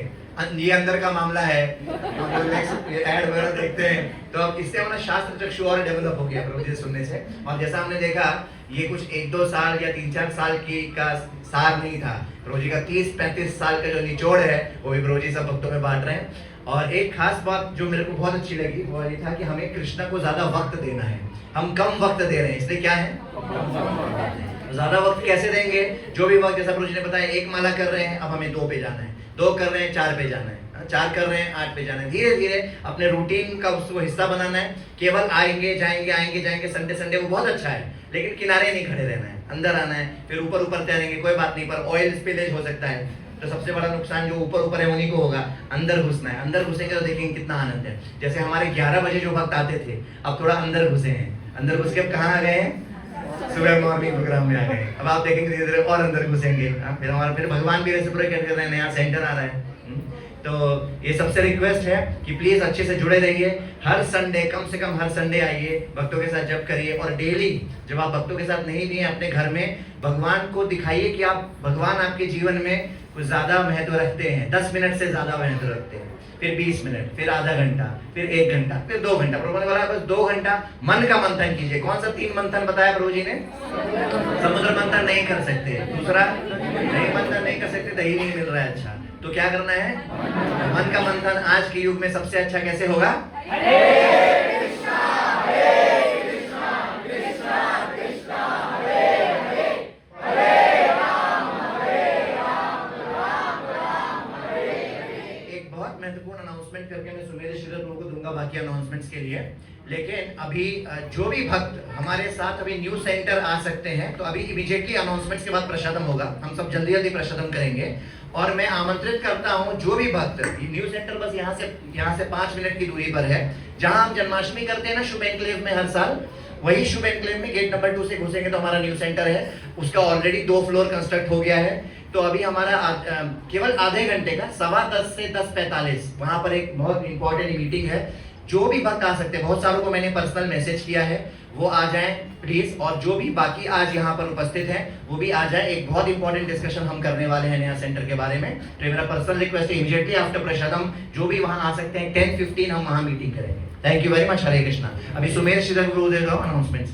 ये अंदर का मामला है, ऐड वगैरह देखते हैं, तो अब इससे हमारा शास्त्र चक्षु और डेवलप हो गया प्रभु जी से सुनने से। और जैसा हमने देखा, ये कुछ 1-2 साल या 3-4 साल की का सार नहीं था, प्रभु जी का 30-35 साल का जो निचोड़ है वो भी प्रभु जी सब भक्तों में बांट रहे हैं। और एक खास बात जो मेरे को बहुत अच्छी लगी वो ये था कि हमें कृष्ण को ज्यादा वक्त देना है, हम कम वक्त दे रहे हैं, इसलिए क्या है ज्यादा वक्त कैसे देंगे? जो भी वक्त, जैसा प्रभु जी ने बताया, 1 माला कर रहे हैं, अब हमें 2 पे जाना है, 2 कर रहे हैं 4 पे जाना है, 4 कर रहे हैं 8 पे जाना है। धीरे धीरे अपने रूटीन का उसको हिस्सा बनाना है। केवल आएंगे जाएंगे संडे वो बहुत अच्छा है, लेकिन किनारे नहीं खड़े रहना है, अंदर आना है। फिर ऊपर तैरेंगे कोई बात नहीं, पर ऑयल स्पिलेज हो सकता है, तो सबसे बड़ा नुकसान जो ऊपर है उन्हीं को होगा। अंदर घुसना है, अंदर घुसेंगे तो देखेंगे कितना आनंद है। जैसे हमारे 11 बजे जो वक्त आते थे, अब थोड़ा अंदर घुसे हैं, अंदर घुस के अब कहाँ आ गए हैं? सुबह मॉर्निंग प्रोग्राम में आ गए। अब आप देखेंगे धीरे धीरे और अंदर घुसेंगे। फिर हमारा फिर भगवान भी रेसिप्रोकेट कर रहे हैं, नया सेंटर आ रहा है। तो ये सबसे रिक्वेस्ट है कि प्लीज अच्छे से जुड़े रहिए। हर संडे, कम से कम हर संडे आइए, भक्तों के साथ जप करिए। और डेली जब आप भक्तों के साथ नहीं भी हैं अपने घर में, भगवान को दिखाइए कि आप, भगवान आपके जीवन में कुछ ज्यादा महत्व रखते हैं। 10 मिनट से ज्यादा महत्व रखते हैं, फिर 20 मिनट, फिर आधा घंटा, फिर 1 घंटा, फिर 2 घंटा। प्रभु ने बोला बस 2 घंटा मन का मंथन कीजिए। कौन सा 3 मंथन बताया प्रभु जी ने? समुद्र मंथन नहीं कर सकते, दूसरा नहीं मंथन नहीं कर सकते, दही नहीं मिल रहा है अच्छा, तो क्या करना है? मन का मंथन आज के युग में सबसे अच्छा कैसे होगा? एक बहुत महत्वपूर्ण अनाउंसमेंट करके मैं सुमेर श्रीधर प्रभु को दूंगा बाकी अनाउंसमेंट्स के लिए। लेकिन अभी जो भी भक्त हमारे साथ अभी न्यू सेंटर आ सकते हैं, तो अभी इमीडिएटली अनाउंसमेंट्स के बाद प्रसादम होगा। हम सब जल्दी जल्दी प्रसादम करेंगे और मैं आमंत्रित करता हूं जो भी भक्त, न्यू सेंटर बस यहाँ से 5 मिनट की दूरी पर है, जहां हम जन्माष्टमी करते हैं ना शुभ एन्क्लेव में हर साल, वही शुभ एन्क्लेव में गेट नंबर 2 से घुसेंगे तो हमारा न्यू सेंटर है। उसका ऑलरेडी 2 फ्लोर कंस्ट्रक्ट हो गया है। तो अभी हमारा केवल आधे घंटे का 10:15 से 10:45 वहां पर एक बहुत इंपॉर्टेंट मीटिंग है। जो भी भक्त आ सकते हैं, बहुत सारों को मैंने पर्सनल मैसेज किया है, वो आ जाएं प्लीज। और जो भी बाकी आज यहाँ पर उपस्थित हैं वो भी आ जाएं। एक बहुत इंपॉर्टेंट डिस्कशन हम करने वाले हैं नया सेंटर के बारे में। तो मेरा पर्सनल रिक्वेस्ट है इमीडिएटली आफ्टर प्रसादम जो भी वहां आ सकते हैं 10:15 हम वहां मीटिंग करेंगे। Thank you very much. Hare Krishna. अभी सुमेर श्रीधर गुरु दे रहा हूँ अनाउंसमेंट्स।